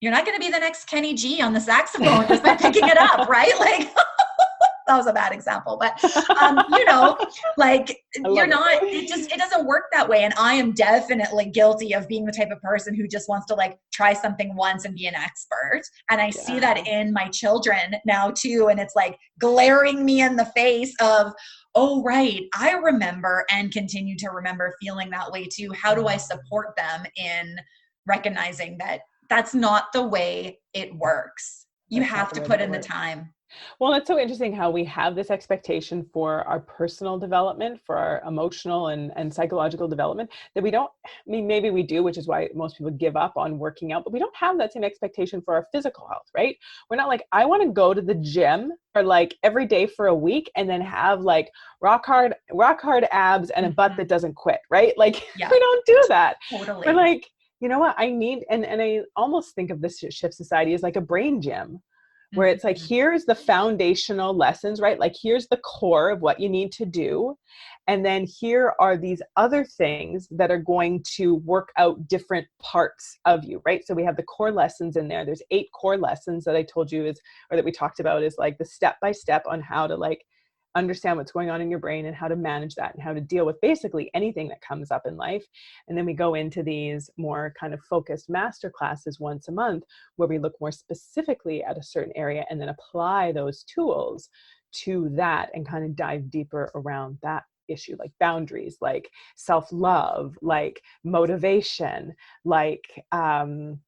[SPEAKER 3] the next Kenny G on the saxophone just by picking it up, right? Like that was a bad example, but like
[SPEAKER 2] I
[SPEAKER 3] you're
[SPEAKER 2] love
[SPEAKER 3] not,
[SPEAKER 2] it.
[SPEAKER 3] it doesn't work that way. And I am definitely guilty of being the type of person who just wants to like try something once and be an expert. And I see that
[SPEAKER 2] Yeah.
[SPEAKER 3] in my children now too. And it's like glaring me in the face of, oh, right, I remember and continue to remember feeling that way too. How do I support them in recognizing that that's not the way it works? You
[SPEAKER 2] That's not
[SPEAKER 3] have
[SPEAKER 2] the
[SPEAKER 3] to
[SPEAKER 2] way
[SPEAKER 3] put
[SPEAKER 2] that it
[SPEAKER 3] in the
[SPEAKER 2] works.
[SPEAKER 3] time.
[SPEAKER 2] Well, it's so interesting how we have this expectation for our personal development, for our emotional and psychological development, that we don't, I mean, maybe we do, which is why most people give up on working out, but we don't have that same expectation for our physical health, right? We're not like, I want to go to the gym for like every day for a week and then have like rock hard abs and a butt that doesn't quit, right? Like
[SPEAKER 3] Yeah,
[SPEAKER 2] we don't do that. We're
[SPEAKER 3] totally.
[SPEAKER 2] like, you know what I need, and I almost think of this shift society as like a brain gym, where it's like,
[SPEAKER 3] Mhm.
[SPEAKER 2] here's the foundational lessons, right? Like, here's the core of what you need to do. And then here are these other things that are going to work out different parts of you, right? So we have the core lessons in there. There's 8 core lessons that I told you or that we talked about, is like the step-by-step on how to like understand what's going on in your brain and how to manage that and how to deal with basically anything that comes up in life. And then we go into these more kind of focused master classes once a month, where we look more specifically at a certain area and then apply those tools to that and kind of dive deeper around that issue, like boundaries, like self-love, like motivation, like oh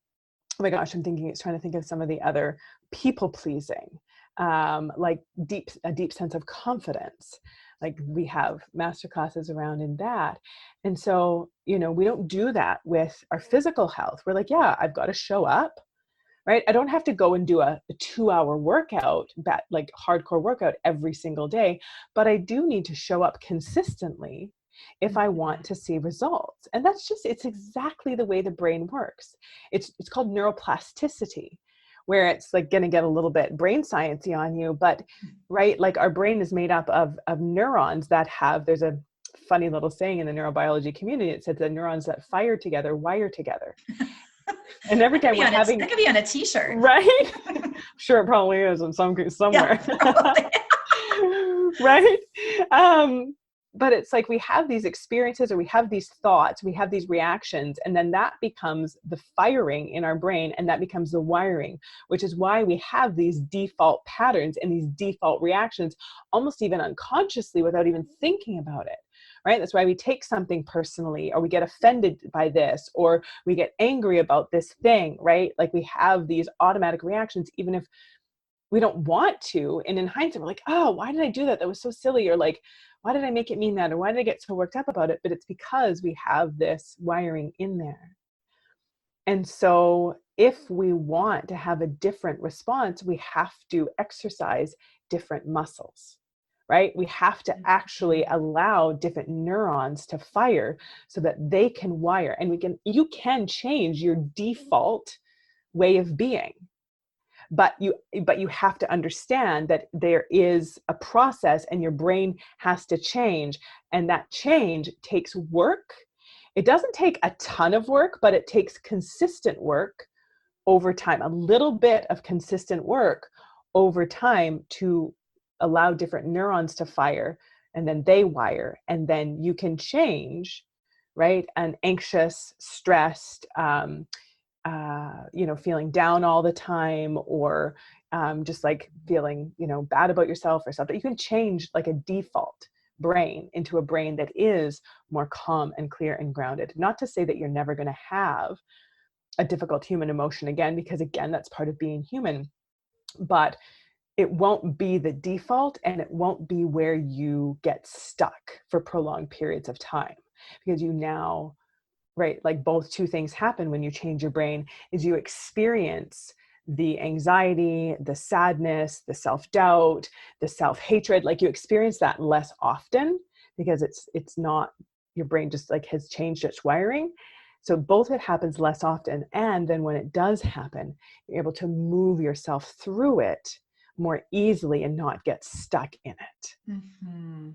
[SPEAKER 2] my gosh, trying to think of some of the other, people pleasing, like a deep sense of confidence. Like we have master classes around in that. And so, we don't do that with our physical health. We're like, yeah, I've got to show up, right? I don't have to go and do a 2-hour workout, like hardcore workout every single day, but I do need to show up consistently if I want to see results. And it's exactly the way the brain works. It's called neuroplasticity, where it's like going to get a little bit brain sciencey on you, but right, like our brain is made up of neurons that there's a funny little saying in the neurobiology community. It said the neurons that fire together wire together. And every time we're having,
[SPEAKER 3] that could be on a t-shirt,
[SPEAKER 2] right? Sure, it probably is in somewhere.
[SPEAKER 3] Yeah,
[SPEAKER 2] Right? But it's like we have these experiences, or we have these thoughts, we have these reactions, and then that becomes the firing in our brain, and that becomes the wiring, which is why we have these default patterns and these default reactions, almost even unconsciously, without even thinking about it. Right? That's why we take something personally, or we get offended by this, or we get angry about this thing, right? Like we have these automatic reactions, even if we don't want to. And in hindsight, we're like, oh, why did I do that? That was so silly. Or like, why did I make it mean that? Or why did I get so worked up about it? But it's because we have this wiring in there. And so if we want to have a different response, we have to exercise different muscles, right? We have to actually allow different neurons to fire so that they can wire. And you can change your default way of being. But you have to understand that there is a process, and your brain has to change, and that change takes work. It doesn't take a ton of work, but it takes consistent work over time, a little bit of consistent work over time to allow different neurons to fire, and then they wire, and then you can change, right? An anxious, stressed, feeling down all the time, or just like feeling, bad about yourself or something. You can change like a default brain into a brain that is more calm and clear and grounded. Not to say that you're never going to have a difficult human emotion again, because again, that's part of being human, but it won't be the default, and it won't be where you get stuck for prolonged periods of time, because you now, right, like both two things happen when you change your brain, is you experience the anxiety, the sadness, the self-doubt, the self-hatred, like you experience that less often, because it's not, your brain just like has changed its wiring. So both it happens less often. And then when it does happen, you're able to move yourself through it more easily and not get stuck in it.
[SPEAKER 3] Mm-hmm.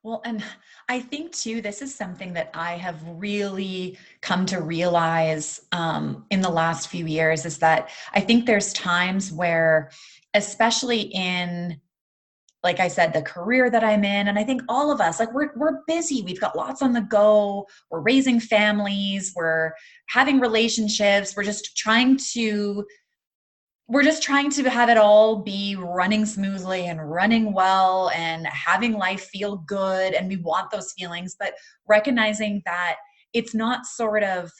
[SPEAKER 3] Well, and I think too, this is something that I have really come to realize in the last few years, is that I think there's times where, especially in, like I said, the career that I'm in, and I think all of us, like we're busy, we've got lots on the go, we're raising families, we're having relationships, we're just trying to have it all be running smoothly and running well and having life feel good. And we want those feelings, but recognizing that it's not sort of,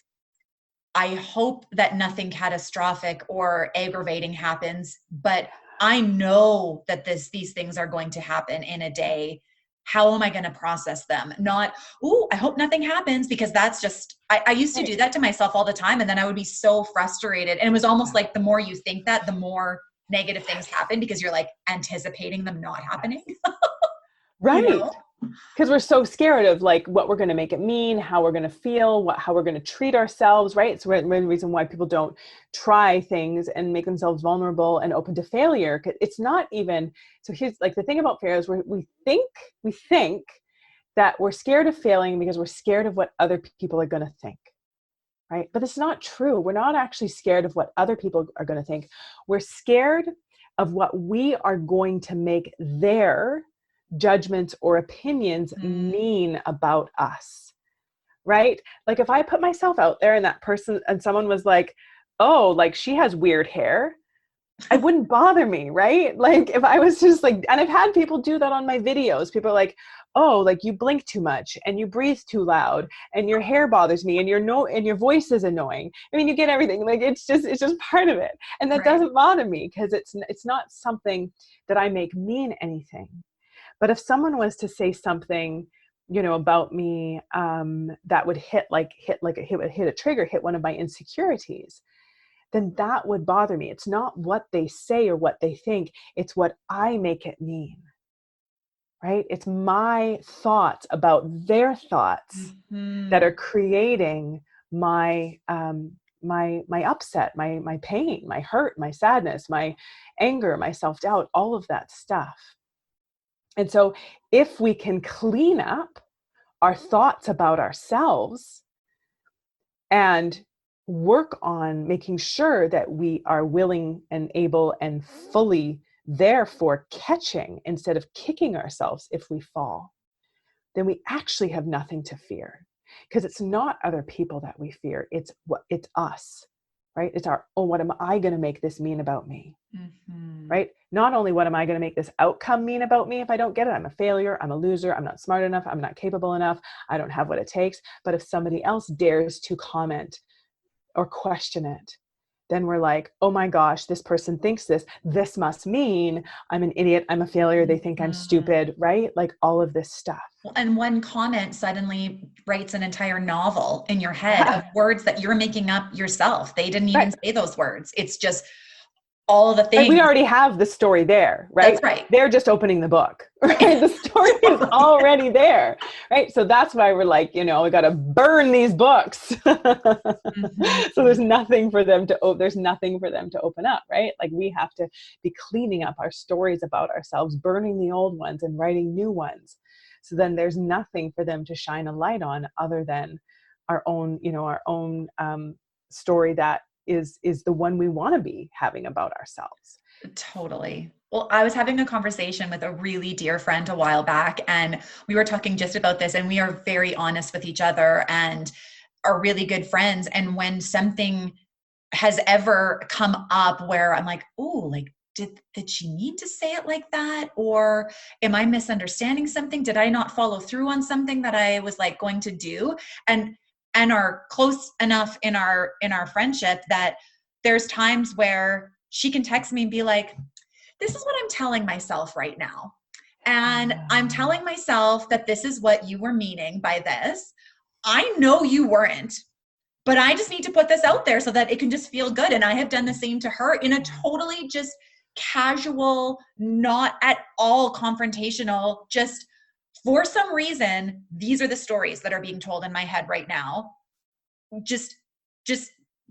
[SPEAKER 3] I hope that nothing catastrophic or aggravating happens, but I know that these things are going to happen in a day. How am I going to process them? Not, ooh, I hope nothing happens, because that's just, I used to do that to myself all the time. And then I would be so frustrated. And it was almost like the more you think that, the more negative things happen, because you're like anticipating them not happening.
[SPEAKER 2] Right. Because we're so scared of like what we're going to make it mean, how we're going to feel, how we're going to treat ourselves, right? It's the reason why people don't try things and make themselves vulnerable and open to failure. It's not even, so here's like the thing about failure is we think that we're scared of failing because we're scared of what other people are going to think, right? But it's not true. We're not actually scared of what other people are going to think. We're scared of what we are going to make their judgments or opinions mean about us, right? Like if I put myself out there and that person, and someone was like, oh, like she has weird hair, it wouldn't bother me, right? Like if I was just like, and I've had people do that on my videos. People are like, oh, like you blink too much and you breathe too loud and your hair bothers me and your voice is annoying. I mean, you get everything. Like it's just part of it. And that doesn't bother me, because it's not something that I make mean anything. But if someone was to say something, about me, that would hit a trigger, hit one of my insecurities, then that would bother me. It's not what they say or what they think. It's what I make it mean, right? It's my thoughts about their thoughts that are creating my upset, my pain, my hurt, my sadness, my anger, my self-doubt, all of that stuff. And so if we can clean up our thoughts about ourselves and work on making sure that we are willing and able and fully there for catching instead of kicking ourselves if we fall, then we actually have nothing to fear, because it's not other people that we fear. It's us, right? It's our, oh, what am I going to make this mean about me?
[SPEAKER 3] Mm-hmm.
[SPEAKER 2] Right? Not only what am I going to make this outcome mean about me if I don't get it, I'm a failure, I'm a loser, I'm not smart enough, I'm not capable enough, I don't have what it takes. But if somebody else dares to comment or question it, then we're like, oh my gosh, this person thinks this. This must mean I'm an idiot, I'm a failure, they think I'm stupid, right? Like all of this stuff.
[SPEAKER 3] And one comment suddenly writes an entire novel in your head of words that you're making up yourself. They didn't even say those words. It's just all the things.
[SPEAKER 2] And we already have the story there, right?
[SPEAKER 3] That's right.
[SPEAKER 2] They're just opening the book, right? The story is already there, right? So that's why we're like, we got to burn these books.
[SPEAKER 3] Mm-hmm.
[SPEAKER 2] So there's nothing for them to open up, right? Like we have to be cleaning up our stories about ourselves, burning the old ones and writing new ones. So then there's nothing for them to shine a light on other than our own story that is the one we want to be having about ourselves.
[SPEAKER 3] Totally. Well, I was having a conversation with a really dear friend a while back, and we were talking just about this, and we are very honest with each other and are really good friends. And when something has ever come up where I'm like, oh, like, did she need to say it like that? Or am I misunderstanding something? Did I not follow through on something that I was like going to do? And are close enough in our friendship that there's times where she can text me and be like, this is what I'm telling myself right now. And I'm telling myself that this is what you were meaning by this. I know you weren't, but I just need to put this out there so that it can just feel good. And I have done the same to her in a totally just casual, not at all confrontational, just for some reason, these are the stories that are being told in my head right now. Just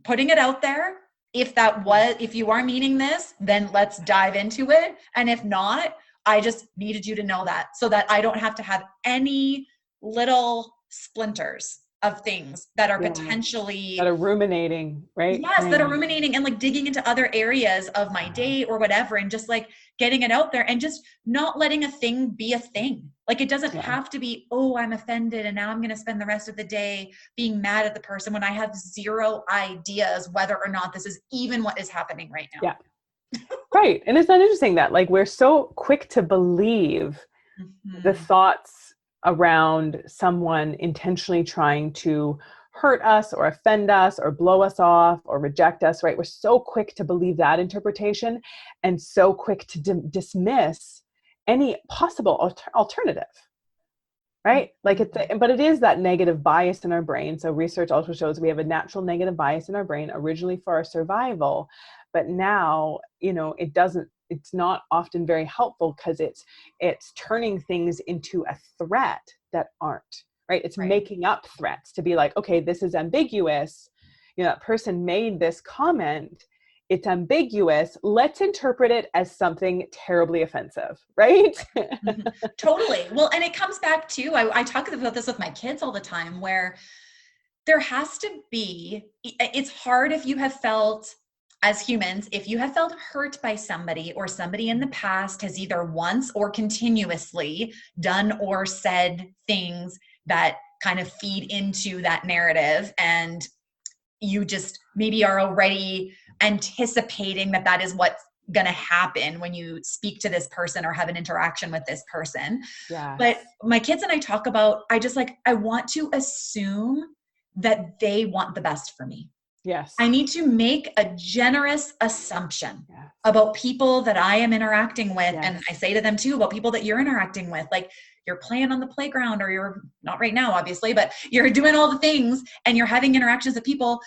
[SPEAKER 3] putting it out there. If you are meaning this, then let's dive into it. And if not, I just needed you to know that so that I don't have to have any little splinters of things that are potentially
[SPEAKER 2] that are ruminating, right?
[SPEAKER 3] Yes, that are ruminating and like digging into other areas of my day or whatever, and just like getting it out there and just not letting a thing be a thing. Like it doesn't have to be, oh, I'm offended and now I'm going to spend the rest of the day being mad at the person when I have zero ideas whether or not this is even what is happening right now.
[SPEAKER 2] Yeah. Right. And it's not interesting that like we're so quick to believe the thoughts around someone intentionally trying to hurt us or offend us or blow us off or reject us, right? We're so quick to believe that interpretation and so quick to dismiss any possible alternative, right? Like but it is that negative bias in our brain. So research also shows we have a natural negative bias in our brain originally for our survival, but now, it's not often very helpful because it's turning things into a threat that aren't, right? It's making up threats to be like, okay, this is ambiguous. That person made this comment. It's ambiguous. Let's interpret it as something terribly offensive, right?
[SPEAKER 3] Totally. Well, and it comes back to, I talk about this with my kids all the time, where there has to be, it's hard if you have felt, as humans, if you have felt hurt by somebody or somebody in the past has either once or continuously done or said things that kind of feed into that narrative, and you just maybe are already anticipating that is what's going to happen when you speak to this person or have an interaction with this person.
[SPEAKER 2] Yeah.
[SPEAKER 3] But my kids and I talk about, I want to assume that they want the best for me.
[SPEAKER 2] Yes.
[SPEAKER 3] I need to make a generous assumption about people that I am interacting with.
[SPEAKER 2] Yes.
[SPEAKER 3] And I say to them too, about people that you're interacting with, like you're playing on the playground, or you're not right now, obviously, but you're doing all the things and you're having interactions with people.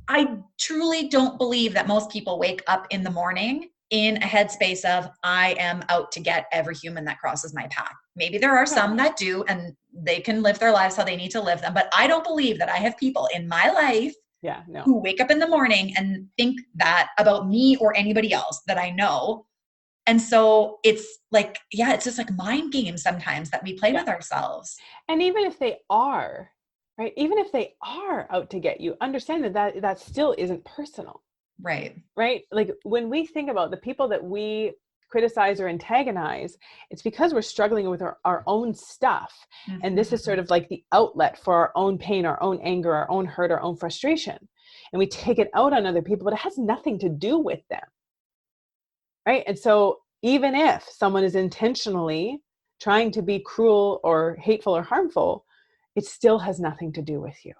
[SPEAKER 3] I truly don't believe that most people wake up in the morning in a headspace of, I am out to get every human that crosses my path. Maybe there are some that do, and they can live their lives how they need to live them. But I don't believe that I have people in my life who wake up in the morning and think that about me or anybody else that I know. And so it's like, yeah, it's just like mind games sometimes that we play with ourselves.
[SPEAKER 2] And even if they are, right, even if they are out to get you, understand that still isn't personal.
[SPEAKER 3] Right.
[SPEAKER 2] Right? Like when we think about the people that we criticize or antagonize, it's because we're struggling with our own stuff.
[SPEAKER 3] Mm-hmm.
[SPEAKER 2] And this is sort of like the outlet for our own pain, our own anger, our own hurt, our own frustration. And we take it out on other people, but it has nothing to do with them. Right? And so even if someone is intentionally trying to be cruel or hateful or harmful, it still has nothing to do with you.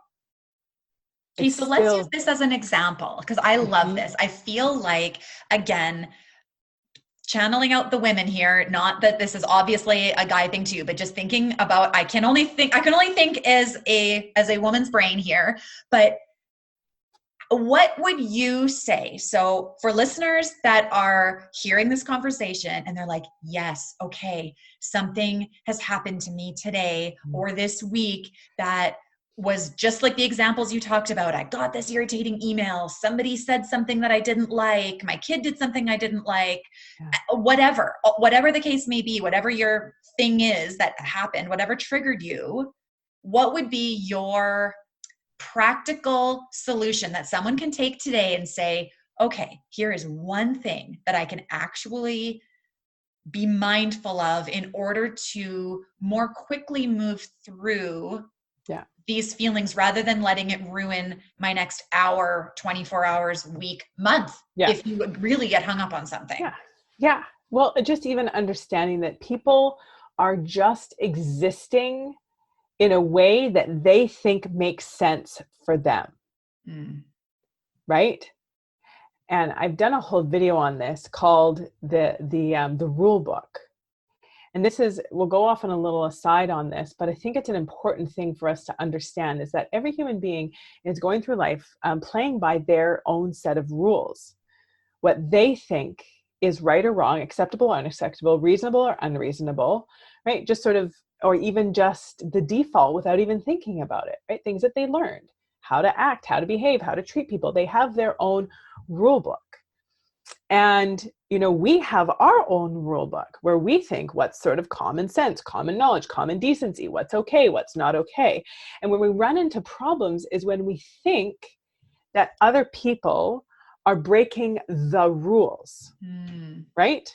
[SPEAKER 3] Okay, so let's use this as an example, because I love this. I feel like, again, channeling out the women here, not that this is obviously a guy thing too, but just thinking about, I can only think as a woman's brain here, but what would you say? So for listeners that are hearing this conversation and they're like, yes, okay, something has happened to me today or this week that was just like the examples you talked about. I got this irritating email. Somebody said something that I didn't like. My kid did something I didn't like. Whatever the case may be, whatever your thing is that happened, whatever triggered you, what would be your practical solution that someone can take today and say, okay, here is one thing that I can actually be mindful of in order to more quickly move through these feelings rather than letting it ruin my next hour, 24 hours, week, month, if you would really get hung up on something.
[SPEAKER 2] Yeah. Well, just even understanding that people are just existing in a way that they think makes sense for them. Right? And I've done a whole video on this called the rule book. And we'll go off on a little aside on this, but I think it's an important thing for us to understand is that every human being is going through life playing by their own set of rules. What they think is right or wrong, acceptable or unacceptable, reasonable or unreasonable, right? Just sort of, or even just the default without even thinking about it, right? Things that they learned, how to act, how to behave, how to treat people. They have their own rule book. And, we have our own rule book where we think what's sort of common sense, common knowledge, common decency, what's okay, what's not okay. And when we run into problems is when we think that other people are breaking the rules, right?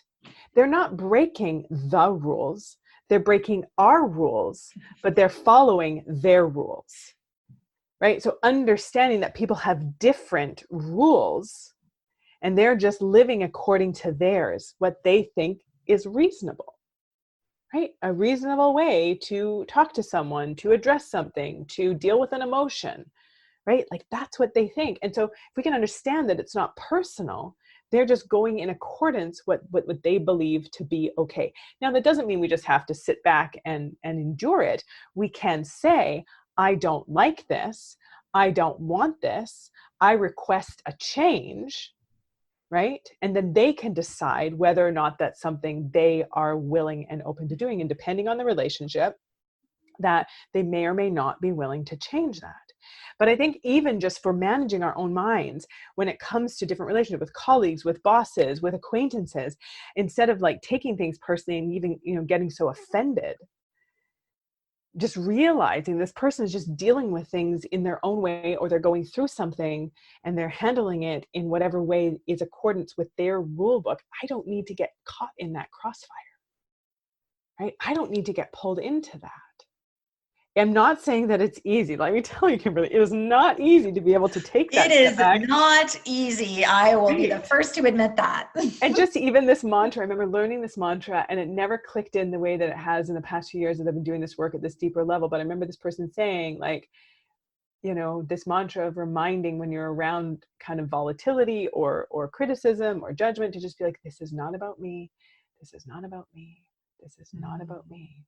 [SPEAKER 2] They're not breaking the rules. They're breaking our rules, but they're following their rules, right? So understanding that people have different rules and they're just living according to theirs, what they think is reasonable, right? A reasonable way to talk to someone, to address something, to deal with an emotion, right? Like that's what they think. And so if we can understand that it's not personal, they're just going in accordance with what they believe to be okay. Now, that doesn't mean we just have to sit back and endure it. We can say, I don't like this. I don't want this. I request a change. Right? And then they can decide whether or not that's something they are willing and open to doing. And depending on the relationship, that they may or may not be willing to change that. But I think even just for managing our own minds, when it comes to different relationships with colleagues, with bosses, with acquaintances, instead of like taking things personally and even, getting so offended, just realizing this person is just dealing with things in their own way, or they're going through something and they're handling it in whatever way is accordance with their rule book. I don't need to get caught in that crossfire, right? I don't need to get pulled into that. I'm not saying that it's easy. Let me tell you, Kimberly, it is not easy to be able to take that
[SPEAKER 3] step
[SPEAKER 2] back.
[SPEAKER 3] It is not easy. I will be the first to admit that.
[SPEAKER 2] And just even this mantra, I remember learning this mantra and it never clicked in the way that it has in the past few years that I've been doing this work at this deeper level. But I remember this person saying like, this mantra of reminding when you're around kind of volatility or criticism or judgment to just be like, this is not about me. This is not about me. This is not about me.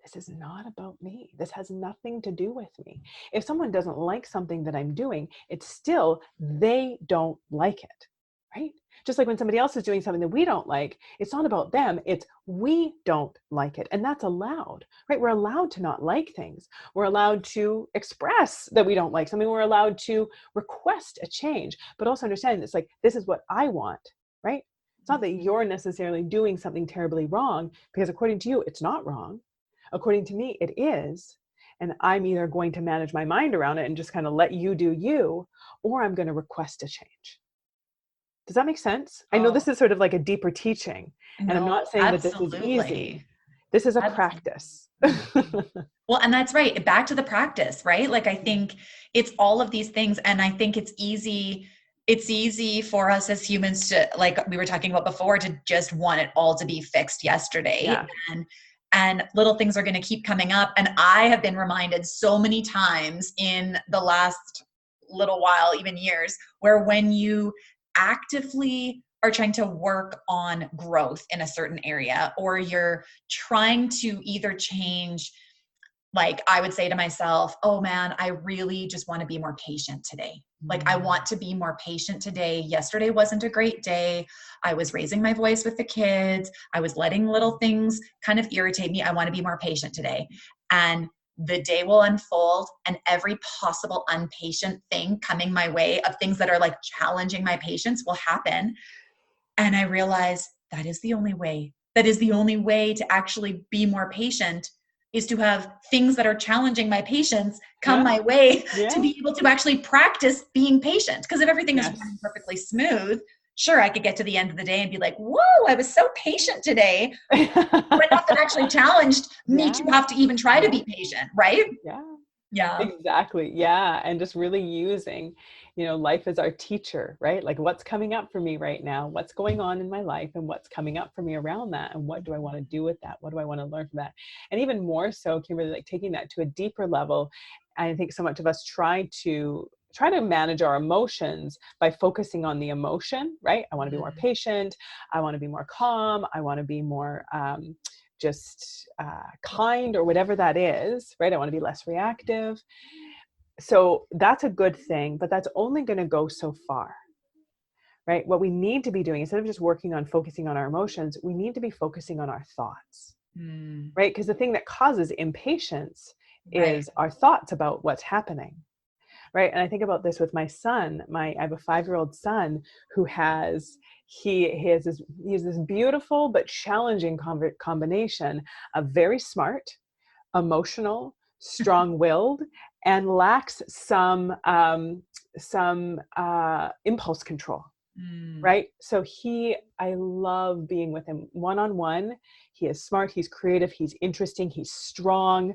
[SPEAKER 2] This is not about me. This has nothing to do with me. If someone doesn't like something that I'm doing, it's still, they don't like it, right? Just like when somebody else is doing something that we don't like, it's not about them, it's we don't like it. And that's allowed, right? We're allowed to not like things. We're allowed to express that we don't like something. We're allowed to request a change, but also understanding it's like, this is what I want, right? It's not that you're necessarily doing something terribly wrong, because according to you, it's not wrong. According to me, it is. And I'm either going to manage my mind around it and just kind of let you do you, or I'm going to request a change. Does that make sense? I know this is sort of like a deeper teaching, and I'm
[SPEAKER 3] No,
[SPEAKER 2] not saying that this is easy. This is a practice.
[SPEAKER 3] Well, and that's right. Back to the practice, right? Like, I think it's all of these things. And I think it's easy for us as humans to, like we were talking about before, to just want it all to be fixed yesterday.
[SPEAKER 2] Yeah.
[SPEAKER 3] And little things are going to keep coming up. And I have been reminded so many times in the last little while, even years, where when you actively are trying to work on growth in a certain area, or you're trying to either change, like I would say to myself, oh man, I really just want to be more patient today. Like, I want to be more patient today. Yesterday wasn't a great day. I was raising my voice with the kids. I was letting little things kind of irritate me. I want to be more patient today. And the day will unfold, and every possible impatient thing coming my way, of things that are like challenging my patience, will happen. And I realize that is the only way. That is the only way to actually be more patient, is to have things that are challenging my patience come my way, to be able to actually practice being patient. Because if everything is running perfectly smooth, sure, I could get to the end of the day and be like, whoa, I was so patient today. But nothing actually challenged me to have to even try to be patient, right? Yeah.
[SPEAKER 2] Exactly. Yeah. And just really using, life as our teacher, right? Like, what's coming up for me right now? What's going on in my life, and what's coming up for me around that? And what do I want to do with that? What do I want to learn from that? And even more so, Kimberly, like taking that to a deeper level. I think so much of us try to manage our emotions by focusing on the emotion, right? I want to be more patient. I want to be more calm. I want to be more, kind, or whatever that is, right? I want to be less reactive. So that's a good thing, but that's only going to go so far, right? What we need to be doing, instead of just working on focusing on our emotions, we need to be focusing on our thoughts, right? Because the thing that causes impatience is our thoughts about what's happening, right? And I think about this with my son. I have a 5-year-old son who has this beautiful but challenging combination of very smart, emotional, strong-willed, and lacks some impulse control. Right? So I love being with him one-on-one. He is smart, he's creative, he's interesting, he's strong.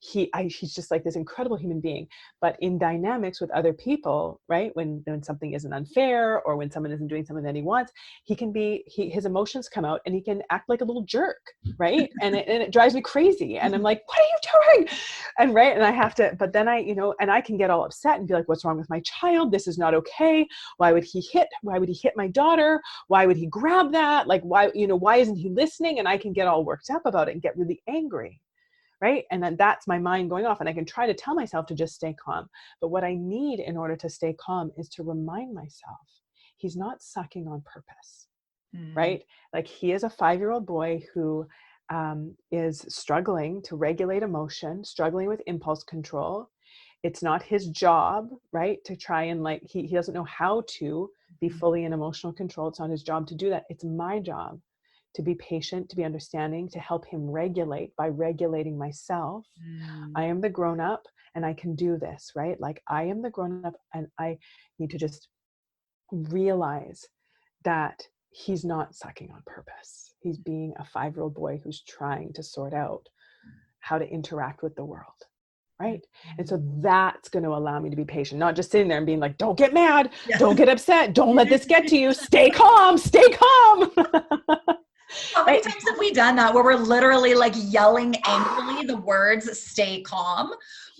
[SPEAKER 2] He's just like this incredible human being. But in dynamics with other people, right? When something isn't unfair, or when someone isn't doing something that he wants, his emotions come out, and he can act like a little jerk, right? And it drives me crazy. And I'm like, what are you doing? And right. And I have to, but then and I can get all upset and be like, what's wrong with my child? This is not okay. Why would he hit my daughter? Why would he grab that? Like, why isn't he listening? And I can get all worked up about it and get really angry. Right? And then that's my mind going off, and I can try to tell myself to just stay calm. But what I need in order to stay calm is to remind myself, he's not sucking on purpose, right? Like, he is a 5-year-old boy who is struggling to regulate emotion, struggling with impulse control. It's not his job, right? To try and he doesn't know how to be fully in emotional control. It's not his job to do that. It's my job to be patient, to be understanding, to help him regulate by regulating myself. I am the grown-up, and I can do this, right? Like, I am the grown-up, and I need to just realize that he's not sucking on purpose. He's being a 5-year-old boy who's trying to sort out how to interact with the world. Right? And so that's going to allow me to be patient, not just sitting there and being like, don't get mad, don't get upset, don't let this get to you, stay calm, stay calm.
[SPEAKER 3] How many times have we done that, where we're literally like yelling angrily the words "stay calm"?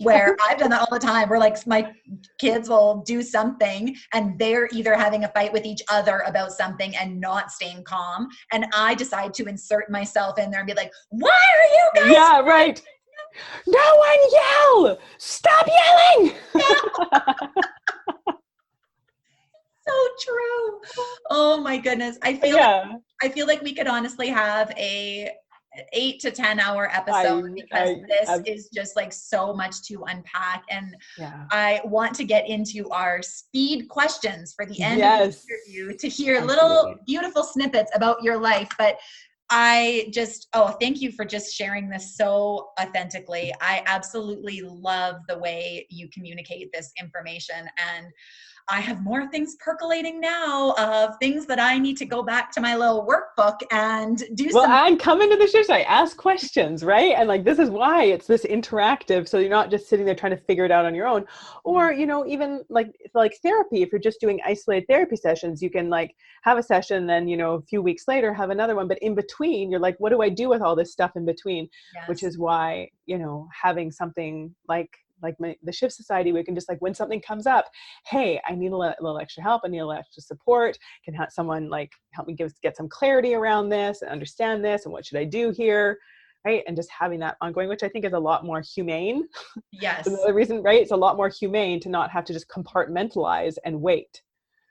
[SPEAKER 3] Where I've done that all the time, where like my kids will do something and they're either having a fight with each other about something and not staying calm, and I decide to insert myself in there and be like, "Why are you guys?"
[SPEAKER 2] Yeah, right. No one yell! Stop yelling!
[SPEAKER 3] So true. Oh my goodness. I feel like we could honestly have a 8 to 10 hour episode because this
[SPEAKER 2] I
[SPEAKER 3] is just like so much to unpack. And
[SPEAKER 2] yeah.
[SPEAKER 3] I want to get into our speed questions for the end of the interview to hear little beautiful snippets about your life. But thank you for just sharing this so authentically. I absolutely love the way you communicate this information. And I have more things percolating now of things that I need to go back to my little workbook and do
[SPEAKER 2] Well, and come into the show, so I ask questions, right? And like, this is why it's this interactive. So you're not just sitting there trying to figure it out on your own. Or, you know, even like therapy, if you're just doing isolated therapy sessions, you can like have a session, then, you know, a few weeks later, have another one. But in between, you're like, what do I do with all this stuff in between?
[SPEAKER 3] Yes.
[SPEAKER 2] Which is why, you know, having something like the Shift Society, we can just like, when something comes up, hey, I need a little extra help. I need a little extra support. Can have someone like help me get some clarity around this and understand this. And what should I do here? Right. And just having that ongoing, which I think is a lot more humane.
[SPEAKER 3] Yes.
[SPEAKER 2] Another reason, right? It's a lot more humane to not have to just compartmentalize and wait.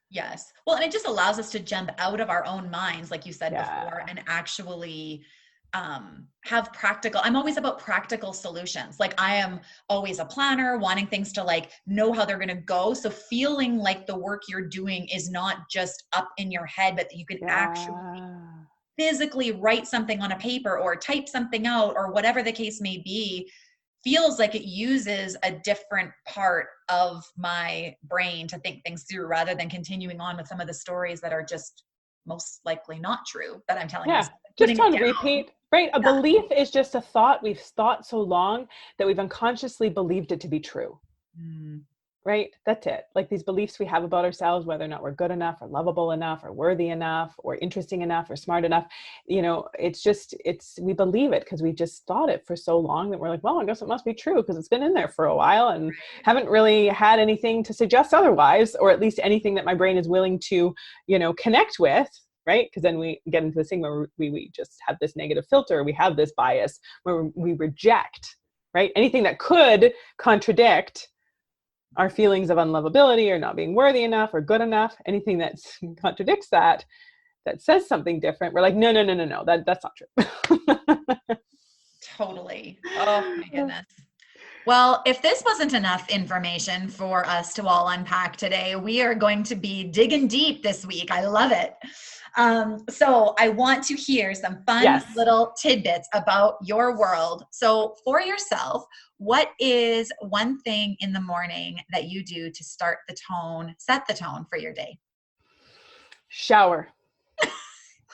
[SPEAKER 3] Yes. Well, and it just allows us to jump out of our own minds, like you said before, and actually have practical. I'm always about practical solutions. Like I am always a planner, wanting things to like know how they're going to go. So feeling like the work you're doing is not just up in your head, but that you can actually physically write something on a paper or type something out or whatever the case may be, feels like it uses a different part of my brain to think things through rather than continuing on with some of the stories that are just most likely not true that I'm telling myself.
[SPEAKER 2] Just on repeat, right? A belief is just a thought we've thought so long that we've unconsciously believed it to be true. Right? That's it. Like these beliefs we have about ourselves, whether or not we're good enough or lovable enough or worthy enough or interesting enough or smart enough, you know, we believe it because we just thought it for so long that we're like, well, I guess it must be true because it's been in there for a while and haven't really had anything to suggest otherwise, or at least anything that my brain is willing to, you know, connect with. Right? Because then we get into this thing where we just have this negative filter. We have this bias where we reject, right? Anything that could contradict our feelings of unlovability or not being worthy enough or good enough, anything that contradicts that says something different, we're like, no, that's not true.
[SPEAKER 3] Totally. Oh my goodness. Well, if this wasn't enough information for us to all unpack today, we are going to be digging deep this week. I love it. So I want to hear some fun little tidbits about your world. So for yourself, what is one thing in the morning that you do to set the tone for your day?
[SPEAKER 2] Shower.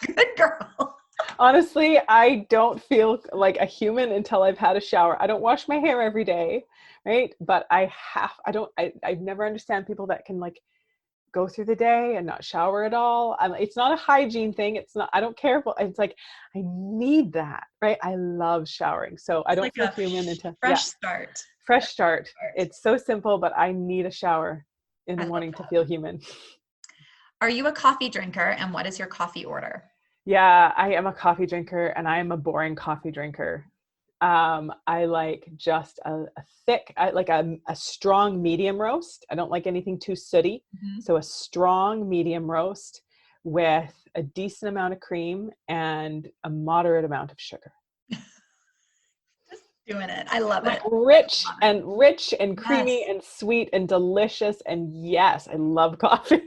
[SPEAKER 3] Good girl.
[SPEAKER 2] Honestly, I don't feel like a human until I've had a shower. I don't wash my hair every day, right? But I've never understand people that can like go through the day and not shower at all. It's not a hygiene thing. I don't care. It's like, I need that, right? I love showering. So I don't feel human until
[SPEAKER 3] fresh start.
[SPEAKER 2] Fresh start. It's so simple, but I need a shower in the morning to feel human.
[SPEAKER 3] Are you a coffee drinker? And what is your coffee order?
[SPEAKER 2] Yeah, I am a coffee drinker and I am a boring coffee drinker. I like just a thick, I like a strong medium roast. I don't like anything too sooty. So a strong medium roast with a decent amount of cream and a moderate amount of sugar.
[SPEAKER 3] Just doing it. I love it.
[SPEAKER 2] Rich and creamy and sweet and delicious. And yes, I love coffee.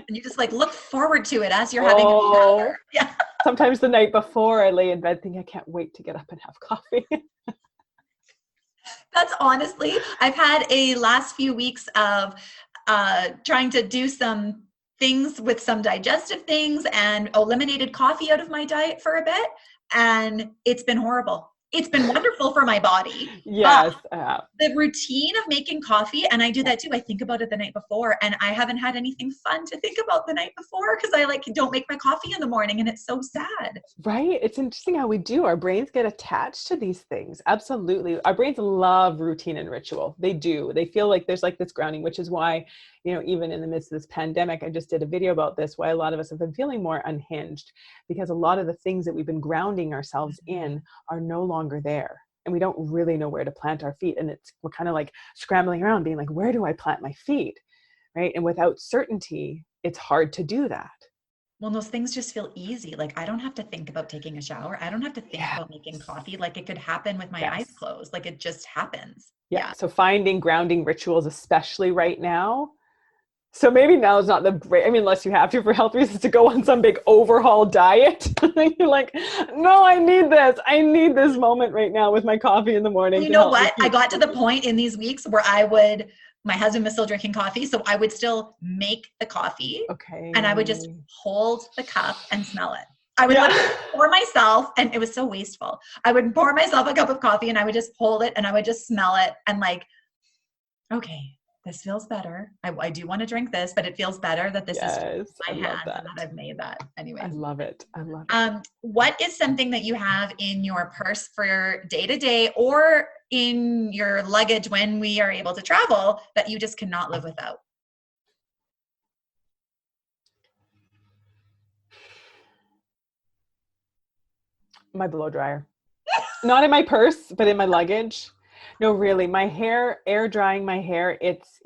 [SPEAKER 3] And you just like look forward to it as you're having a shower. Yeah.
[SPEAKER 2] Sometimes the night before I lay in bed thinking, I can't wait to get up and have coffee.
[SPEAKER 3] That's honestly, I've had a last few weeks of trying to do some things with some digestive things and eliminated coffee out of my diet for a bit. And it's been horrible. It's been wonderful for my body.
[SPEAKER 2] Yes.
[SPEAKER 3] The routine of making coffee, and I do that too. I think about it the night before, and I haven't had anything fun to think about the night before because I don't make my coffee in the morning, and it's so sad.
[SPEAKER 2] Right. It's interesting how we do. Our brains get attached to these things. Absolutely. Our brains love routine and ritual. They do. They feel like there's like this grounding, which is why, you know, even in the midst of this pandemic, I just did a video about this, why a lot of us have been feeling more unhinged because a lot of the things that we've been grounding ourselves in are no longer there. And we don't really know where to plant our feet. And we're kind of like scrambling around being like, where do I plant my feet? Right. And without certainty, it's hard to do that.
[SPEAKER 3] Well, those things just feel easy. Like I don't have to think about taking a shower. I don't have to think about making coffee. Like it could happen with my eyes closed. Like it just happens.
[SPEAKER 2] Yeah. So finding grounding rituals, especially right now. So maybe now is not the great, I mean, unless you have to for health reasons to go on some big overhaul diet. You're like, no, I need this. I need this moment right now with my coffee in the morning.
[SPEAKER 3] You know what? I got to the point in these weeks where my husband was still drinking coffee. So I would still make the coffee.
[SPEAKER 2] Okay.
[SPEAKER 3] And I would just hold the cup and smell it. I would pour myself, and it was so wasteful. I would pour myself a cup of coffee and I would just hold it and I would just smell it and like, okay, this feels better. I do want to drink this, but it feels better that this is in my hands and that I've made that. Anyway.
[SPEAKER 2] I love it. I love it.
[SPEAKER 3] What is something that you have in your purse for your day-to-day or in your luggage when we are able to travel that you just cannot live without?
[SPEAKER 2] My blow dryer. Not in my purse, but in my luggage. No, really, my hair, air drying my hair, it's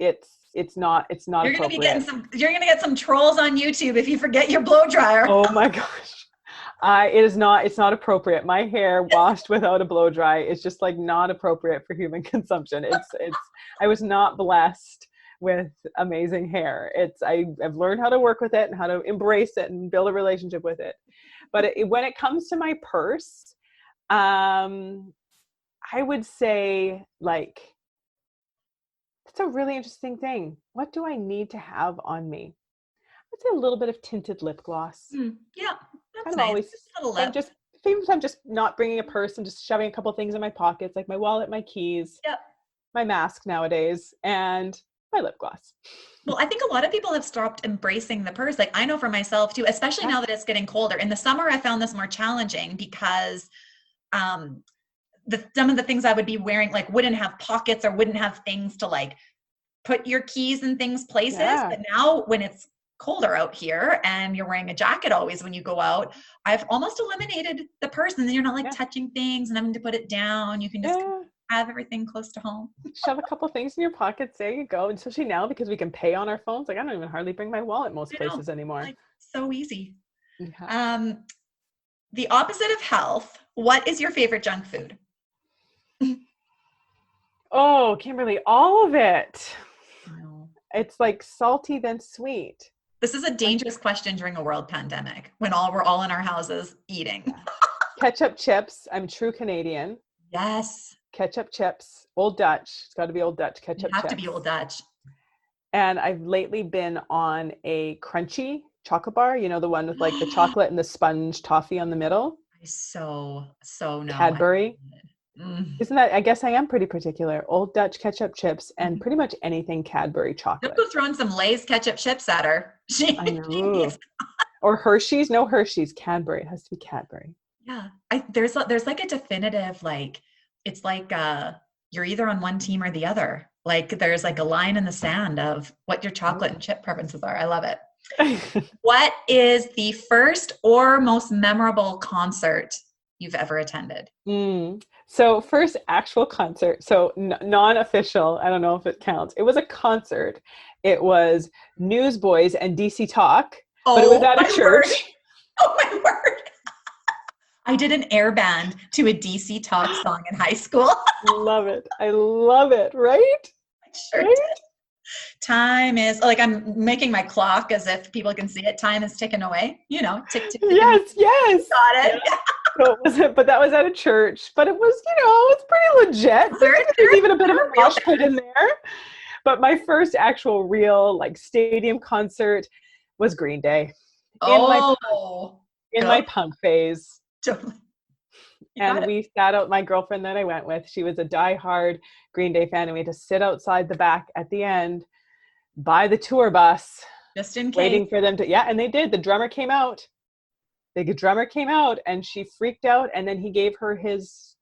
[SPEAKER 2] not
[SPEAKER 3] You're gonna
[SPEAKER 2] appropriate.
[SPEAKER 3] You're gonna get some trolls on YouTube if you forget your blow dryer.
[SPEAKER 2] Oh my gosh. It's not appropriate. My hair washed without a blow dry is just like not appropriate for human consumption. I was not blessed with amazing hair. I've learned how to work with it and how to embrace it and build a relationship with it. But when it comes to my purse, I would say like, that's a really interesting thing. What do I need to have on me? I'd say a little bit of tinted lip gloss.
[SPEAKER 3] Yeah, that's
[SPEAKER 2] kind of
[SPEAKER 3] nice.
[SPEAKER 2] always, I'm just not bringing a purse and just shoving a couple things in my pockets, like my wallet, my keys, my mask nowadays, and my lip gloss.
[SPEAKER 3] Well, I think a lot of people have stopped embracing the purse. Like I know for myself too, especially now that it's getting colder. In the summer, I found this more challenging because some of the things I would be wearing like wouldn't have pockets or wouldn't have things to like put your keys and things places. But now when it's colder out here and you're wearing a jacket always when you go out, I've almost eliminated the purse, and then you're not like touching things and having to put it down. You can just have everything close to home.
[SPEAKER 2] Shove a couple things in your pockets. There you go. And especially now because we can pay on our phones. Like I don't even hardly bring my wallet most places anymore.
[SPEAKER 3] Like, so easy. Yeah. The opposite of health. What is your favorite junk food?
[SPEAKER 2] Oh, Kimberly, all of it. It's like salty then sweet.
[SPEAKER 3] This is a dangerous question during a world pandemic when we're all in our houses eating.
[SPEAKER 2] Ketchup chips. I'm true Canadian.
[SPEAKER 3] Yes.
[SPEAKER 2] Ketchup chips. Old Dutch. It's got to be Old Dutch ketchup chips.
[SPEAKER 3] Have to be Old Dutch.
[SPEAKER 2] And I've lately been on a crunchy chocolate bar. You know, the one with like the chocolate and the sponge toffee on the middle.
[SPEAKER 3] I so know.
[SPEAKER 2] Cadbury. Isn't that, I guess I am pretty particular. Old Dutch ketchup chips and pretty much anything Cadbury chocolate.
[SPEAKER 3] Don't go throwing some Lay's ketchup chips at her.
[SPEAKER 2] I know. Or Hershey's. No Hershey's. Cadbury. It has to be Cadbury.
[SPEAKER 3] Yeah. There's like a definitive, like, it's like you're either on one team or the other. Like there's like a line in the sand of what your chocolate and chip preferences are. I love it. What is the first or most memorable concert you've ever attended?
[SPEAKER 2] So first actual concert, so non-official, I don't know if it counts. It was a concert. It was Newsboys and DC Talk, but it was at a church.
[SPEAKER 3] Oh my word. I did an air band to a DC Talk song in high school.
[SPEAKER 2] Love it. I love it. Right?
[SPEAKER 3] I sure did. Time is, like, I'm making my clock as if people can see it. Time is ticking away, you know, tick, tick, tick.
[SPEAKER 2] Yes.
[SPEAKER 3] Got it.
[SPEAKER 2] Yeah. But that was at a church, but it was, you know, it's pretty legit. There's even a bit of a mosh pit in there. But my first actual real like stadium concert was Green Day. In my punk phase.
[SPEAKER 3] Totally.
[SPEAKER 2] And we sat out, my girlfriend that I went with, she was a diehard Green Day fan, and we had to sit outside the back at the end by the tour bus.
[SPEAKER 3] Just in case.
[SPEAKER 2] Waiting for them to, and they did. The drummer came out. And she freaked out, and then he gave her his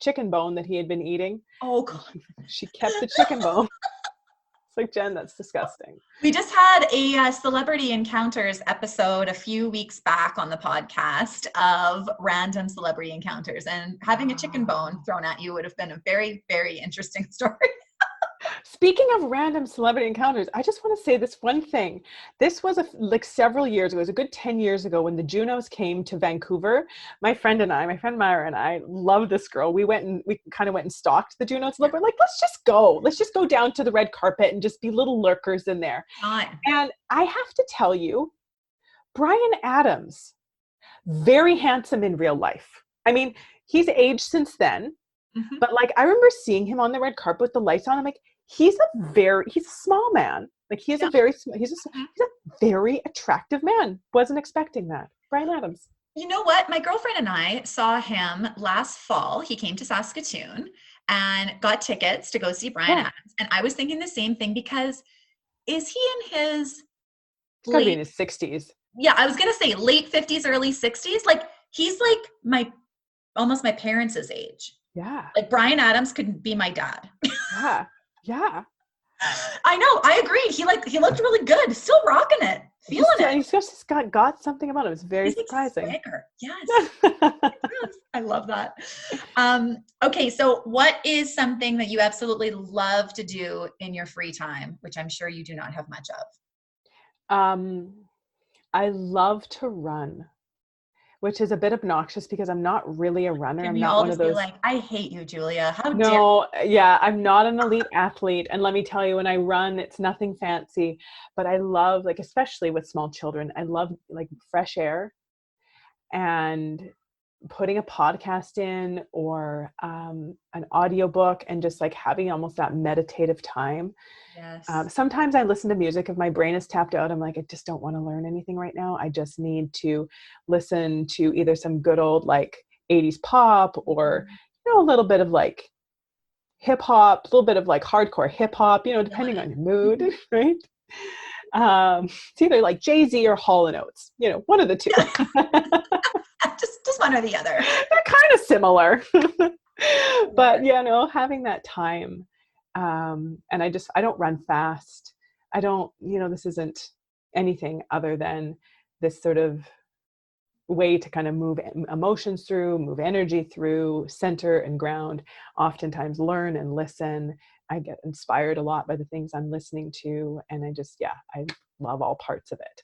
[SPEAKER 2] chicken bone that he had been eating.
[SPEAKER 3] Oh, God.
[SPEAKER 2] She kept the chicken bone. It's like, Jen, that's disgusting.
[SPEAKER 3] We just had a celebrity encounters episode a few weeks back on the podcast of random celebrity encounters, and having a chicken bone thrown at you would have been a very, very interesting story.
[SPEAKER 2] Speaking of random celebrity encounters, I just want to say this one thing. This was like several years ago. It was a good 10 years ago when the Junos came to Vancouver. My friend Myra and I loved this girl. We kind of went and stalked the Junos a little bit. Like, let's just go. Let's just go down to the red carpet and just be little lurkers in there. And I have to tell you, Bryan Adams, very handsome in real life. I mean, he's aged since then. Mm-hmm. But like, I remember seeing him on the red carpet with the lights on. I'm like, he's a small man. Like he's a very attractive man. Wasn't expecting that. Bryan Adams.
[SPEAKER 3] You know what? My girlfriend and I saw him last fall. He came to Saskatoon and got tickets to go see Bryan Adams. And I was thinking the same thing because is he in his
[SPEAKER 2] He's gotta be in his 60s.
[SPEAKER 3] Yeah, I was going to say late 50s, early 60s. Like he's like almost my parents' age.
[SPEAKER 2] Yeah.
[SPEAKER 3] Like Bryan Adams could be my dad.
[SPEAKER 2] Yeah. Yeah.
[SPEAKER 3] I know. I agreed. He looked really good. Still rocking it. Feeling it.
[SPEAKER 2] He's just got something about him. It's very surprising.
[SPEAKER 3] Yes. I love that. Okay. So what is something that you absolutely love to do in your free time, which I'm sure you do not have much of?
[SPEAKER 2] I love to run, which is a bit obnoxious because I'm not really a runner. I'm not one of those.
[SPEAKER 3] Like, I hate you, Julia. How dare you?
[SPEAKER 2] No, yeah, I'm not an elite athlete. And let me tell you, when I run, it's nothing fancy, but I love, like, especially with small children, I love like fresh air and putting a podcast in or an audiobook and just like having almost that meditative time.
[SPEAKER 3] Yes.
[SPEAKER 2] Sometimes I listen to music if my brain is tapped out. I'm like, I just don't want to learn anything right now. I just need to listen to either some good old like 80s pop or, a little bit of like hip hop, a little bit of like hardcore hip hop, depending on your mood, right? It's either like Jay-Z or Hall & Oates, one of the two.
[SPEAKER 3] just one or the other.
[SPEAKER 2] They're kind of similar. But having that time. And I don't run fast. I don't, this isn't anything other than this sort of way to kind of move emotions through, move energy through, center and ground, oftentimes learn and listen. I get inspired a lot by the things I'm listening to. And I love all parts of it.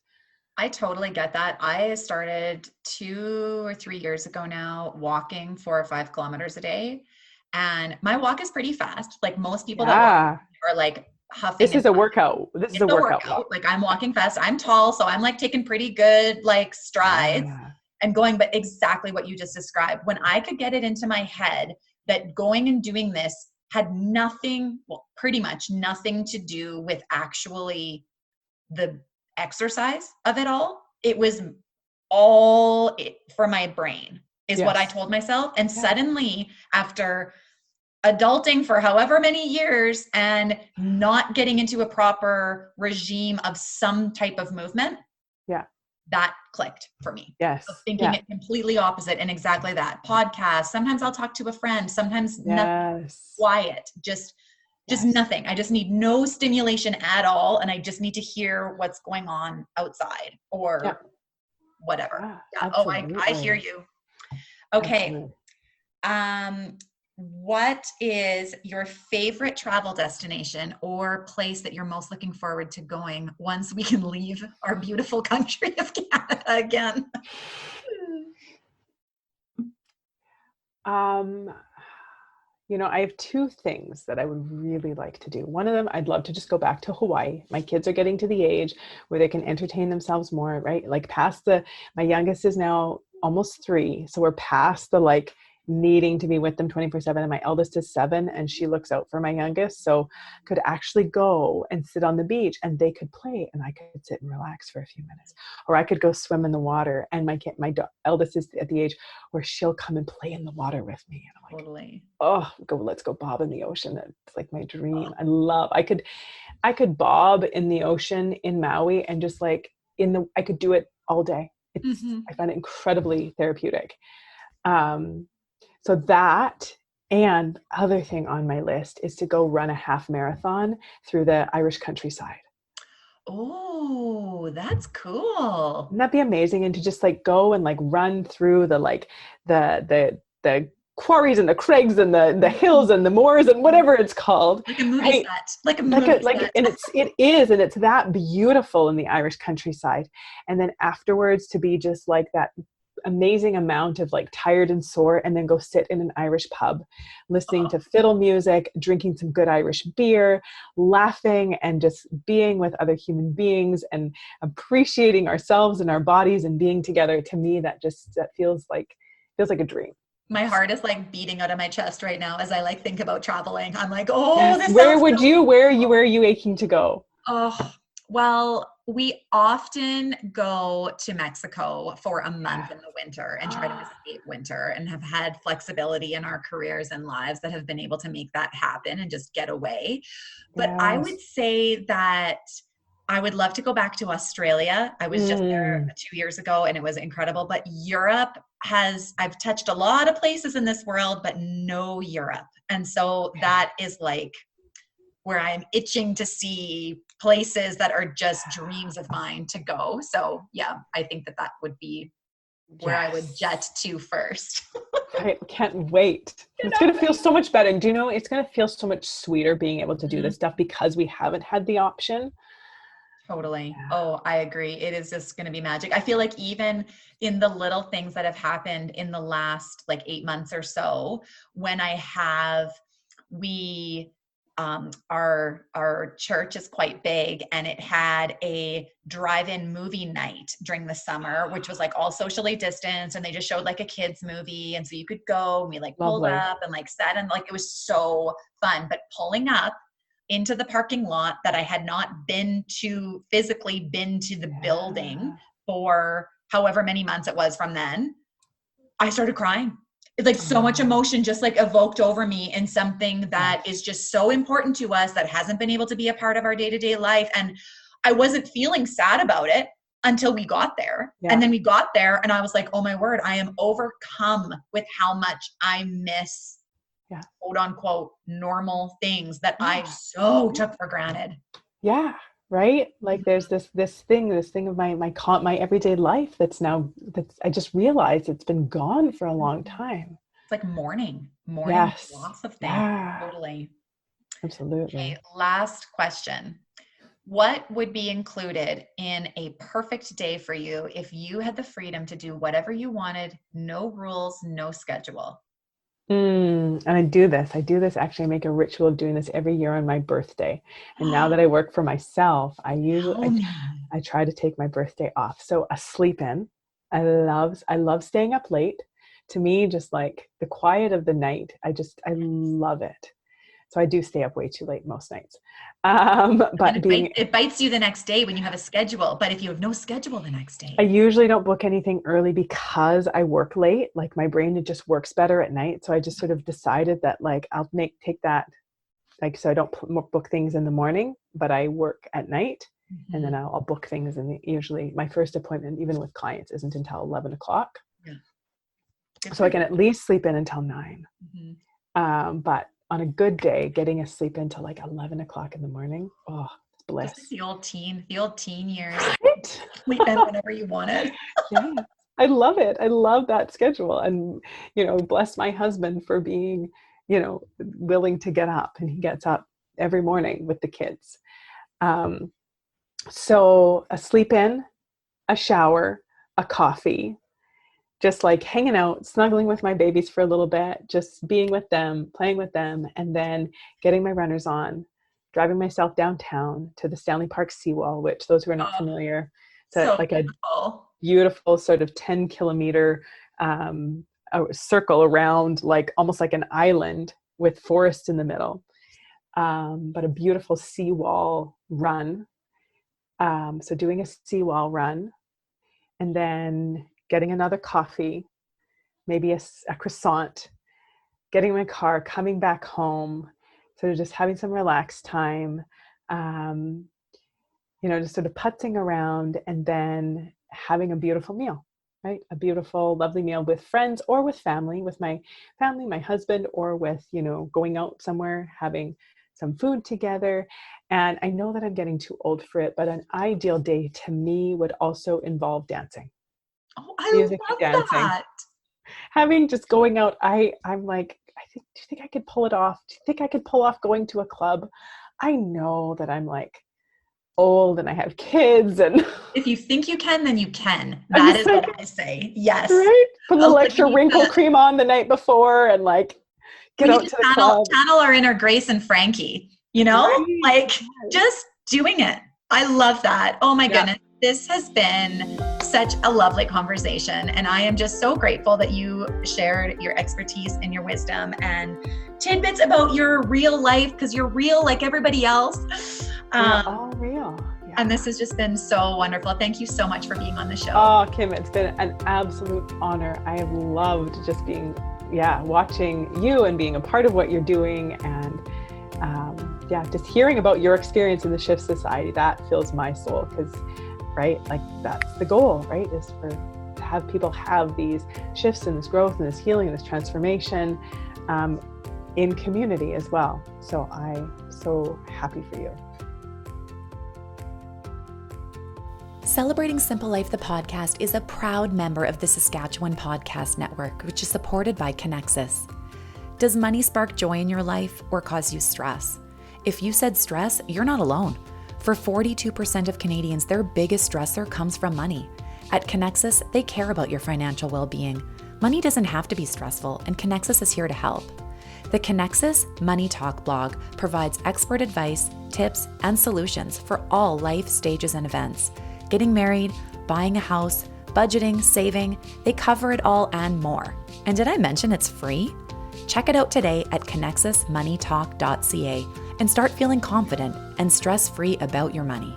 [SPEAKER 3] I totally get that. I started 2 or 3 years ago now, walking 4 or 5 kilometers a day. And my walk is pretty fast. Like most people that walk are like huffing.
[SPEAKER 2] This is a workout. This is a workout.
[SPEAKER 3] Like I'm walking fast. I'm tall. So I'm like taking pretty good like strides and going, but exactly what you just described. When I could get it into my head that going and doing this had nothing, well, pretty much nothing to do with actually the exercise of it all. It was all for my brain is what I told myself. And suddenly after adulting for however many years and not getting into a proper regime of some type of movement, that clicked for me.
[SPEAKER 2] Yes.
[SPEAKER 3] So thinking it completely opposite and exactly that. Podcast. Sometimes I'll talk to a friend. Sometimes nothing. Quiet. Just nothing. I just need no stimulation at all. And I just need to hear what's going on outside or whatever. Oh, I hear you. Okay. Absolutely. What is your favorite travel destination or place that you're most looking forward to going once we can leave our beautiful country of Canada again?
[SPEAKER 2] I have 2 things that I would really like to do. One of them, I'd love to just go back to Hawaii. My kids are getting to the age where they can entertain themselves more, right? Like my youngest is now almost 3. So we're past the like needing to be with them 24/7. And my eldest is 7 and she looks out for my youngest. So could actually go and sit on the beach and they could play and I could sit and relax for a few minutes. Or I could go swim in the water and my eldest is at the age where she'll come and play in the water with me. And I'm like,
[SPEAKER 3] totally.
[SPEAKER 2] Let's go bob in the ocean. It's like my dream. I could bob in the ocean in Maui and just like I could do it all day. I find it incredibly therapeutic. So that, and other thing on my list is to go run a half marathon through the Irish countryside.
[SPEAKER 3] Oh, that's cool.
[SPEAKER 2] Wouldn't that be amazing? And to just like go and like run through the quarries and the crags and the hills and the moors and whatever it's called.
[SPEAKER 3] Like a movie
[SPEAKER 2] Right?
[SPEAKER 3] set. Like a movie set.
[SPEAKER 2] And it's that beautiful in the Irish countryside. And then afterwards to be just like that amazing amount of like tired and sore, and then go sit in an Irish pub, listening to fiddle music, drinking some good Irish beer, laughing, and just being with other human beings and appreciating ourselves and our bodies and being together. To me, that feels like a dream.
[SPEAKER 3] My heart is like beating out of my chest right now as I like think about traveling. I'm like, oh,
[SPEAKER 2] Yes.
[SPEAKER 3] this
[SPEAKER 2] Where are you aching to go?
[SPEAKER 3] Oh, well, we often go to Mexico for a month in the winter and try to escape winter, and have had flexibility in our careers and lives that have been able to make that happen and just get away. But I would say that I would love to go back to Australia. I was just there 2 years ago and it was incredible. But Europe I've touched a lot of places in this world, but no Europe. And so that is like where I'm itching to see places that are just dreams of mine to go. So yeah, I think that would be where I would jet to first.
[SPEAKER 2] I can't wait. It's going to feel so much better. And do you know, it's going to feel so much sweeter being able to do this stuff because we haven't had the option.
[SPEAKER 3] Totally. Oh, I agree. It is just going to be magic. I feel like even in the little things that have happened in the last like 8 months or so, when our church is quite big, and it had a drive-in movie night during the summer, which was like all socially distanced, and they just showed like a kids movie. And so you could go, and we like pulled up and like sat, and like, it was so fun. But pulling up into the parking lot that I had not physically been to the building for however many months it was from then, I started crying. It's like so much emotion just like evoked over me in something that is just so important to us that hasn't been able to be a part of our day-to-day life. And I wasn't feeling sad about it until we got there. And then we got there and I was like, oh my word, I am overcome with how much I miss quote unquote normal things that I so took for granted.
[SPEAKER 2] Yeah. Right. Like there's this thing of my everyday life that's I just realized it's been gone for a long time.
[SPEAKER 3] It's like mourning
[SPEAKER 2] yes.
[SPEAKER 3] lots of things.
[SPEAKER 2] Yeah.
[SPEAKER 3] Totally.
[SPEAKER 2] Absolutely.
[SPEAKER 3] Okay. Last question. What would be included in a perfect day for you if you had the freedom to do whatever you wanted, no rules, no schedule?
[SPEAKER 2] And I do this actually. I make a ritual of doing this every year on my birthday. And now that I work for myself, I try to take my birthday off. So a sleep in. I love staying up late. To me, just like the quiet of the night, I love it. So I do stay up way too late most nights. But
[SPEAKER 3] it bites you the next day when you have a schedule. But if you have no schedule the next day,
[SPEAKER 2] I usually don't book anything early because I work late. Like my brain, it just works better at night. So I just sort of decided that like I'll take that, like, so I don't book things in the morning, but I work at night, and then I'll book things. And usually my first appointment, even with clients, isn't until 11 o'clock. So I can at least sleep in until 9. But on a good day, getting a sleep into like 11 o'clock in the morning, oh, it's bliss.
[SPEAKER 3] Just like the old teen years. Right? Sleep in whenever you want it.
[SPEAKER 2] Yeah, I love it. I love that schedule. And, bless my husband for being, willing to get up, and he gets up every morning with the kids. So a sleep in, a shower, a coffee, just like hanging out, snuggling with my babies for a little bit, just being with them, playing with them, and then getting my runners on, driving myself downtown to the Stanley Park seawall, which those who are not familiar, it's like beautiful. A beautiful sort of 10-kilometer circle around, like almost like an island with forest in the middle, but a beautiful seawall run. So doing a seawall run, and then getting another coffee, maybe a croissant, getting in my car, coming back home, sort of just having some relaxed time, just sort of putzing around, and then having a beautiful meal, right? A beautiful, lovely meal with friends or with family, with my family, my husband, or with, going out somewhere, having some food together. And I know that I'm getting too old for it, but an ideal day to me would also involve dancing.
[SPEAKER 3] Oh, I love that.
[SPEAKER 2] having just going out, I'm like, do you think I could pull it off? Do you think I could pull off going to a club? I know that I'm like old and I have kids, and
[SPEAKER 3] If you think you can, then you can. That is what I say. Yes.
[SPEAKER 2] Right? Put a little
[SPEAKER 3] Like,
[SPEAKER 2] extra wrinkle cream on the night before and like get out to the club.
[SPEAKER 3] Channel our inner Grace and Frankie, you know,
[SPEAKER 2] Right?
[SPEAKER 3] like just doing it. I love that. Oh my goodness. This has been such a lovely conversation. And I am just so grateful that you shared your expertise and your wisdom and tidbits about your real life, because you're real like everybody else.
[SPEAKER 2] We're all real. Yeah.
[SPEAKER 3] And this has just been so wonderful. Thank you so much for being on the show.
[SPEAKER 2] Oh, Kim, it's been an absolute honor. I have loved just being, watching you and being a part of what you're doing, and just hearing about your experience in the Shift Society. That fills my soul, because right, like that's the goal, right, is to have people have these shifts and this growth and this healing and this transformation in community as well. So I'm so happy for you.
[SPEAKER 1] Celebrating Simple Life, the podcast, is a proud member of the Saskatchewan Podcast Network, which is supported by Connexus. Does money spark joy in your life or cause you stress? If you said stress, you're not alone. For 42% of Canadians, their biggest stressor comes from money. At Connexus, they care about your financial well-being. Money doesn't have to be stressful, and Connexus is here to help. The Connexus Money Talk blog provides expert advice, tips, and solutions for all life stages and events. Getting married, buying a house, budgeting, saving, they cover it all and more. And did I mention it's free? Check it out today at connexusmoneytalk.ca and start feeling confident and stress-free about your money.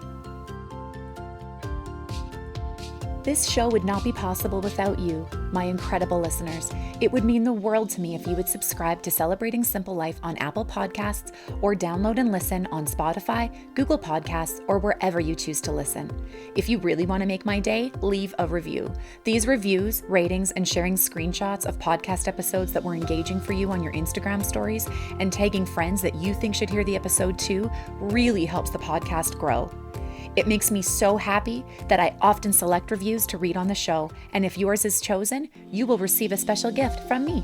[SPEAKER 1] This show would not be possible without you, my incredible listeners. It would mean the world to me if you would subscribe to Celebrating Simple Life on Apple Podcasts, or download and listen on Spotify, Google Podcasts, or wherever you choose to listen. If you really want to make my day, leave a review. These reviews, ratings, and sharing screenshots of podcast episodes that were engaging for you on your Instagram stories, and tagging friends that you think should hear the episode too, really helps the podcast grow. It makes me so happy that I often select reviews to read on the show, and if yours is chosen, you will receive a special gift from me.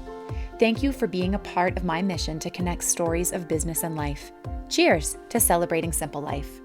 [SPEAKER 1] Thank you for being a part of my mission to connect stories of business and life. Cheers to Celebrating Simple Life.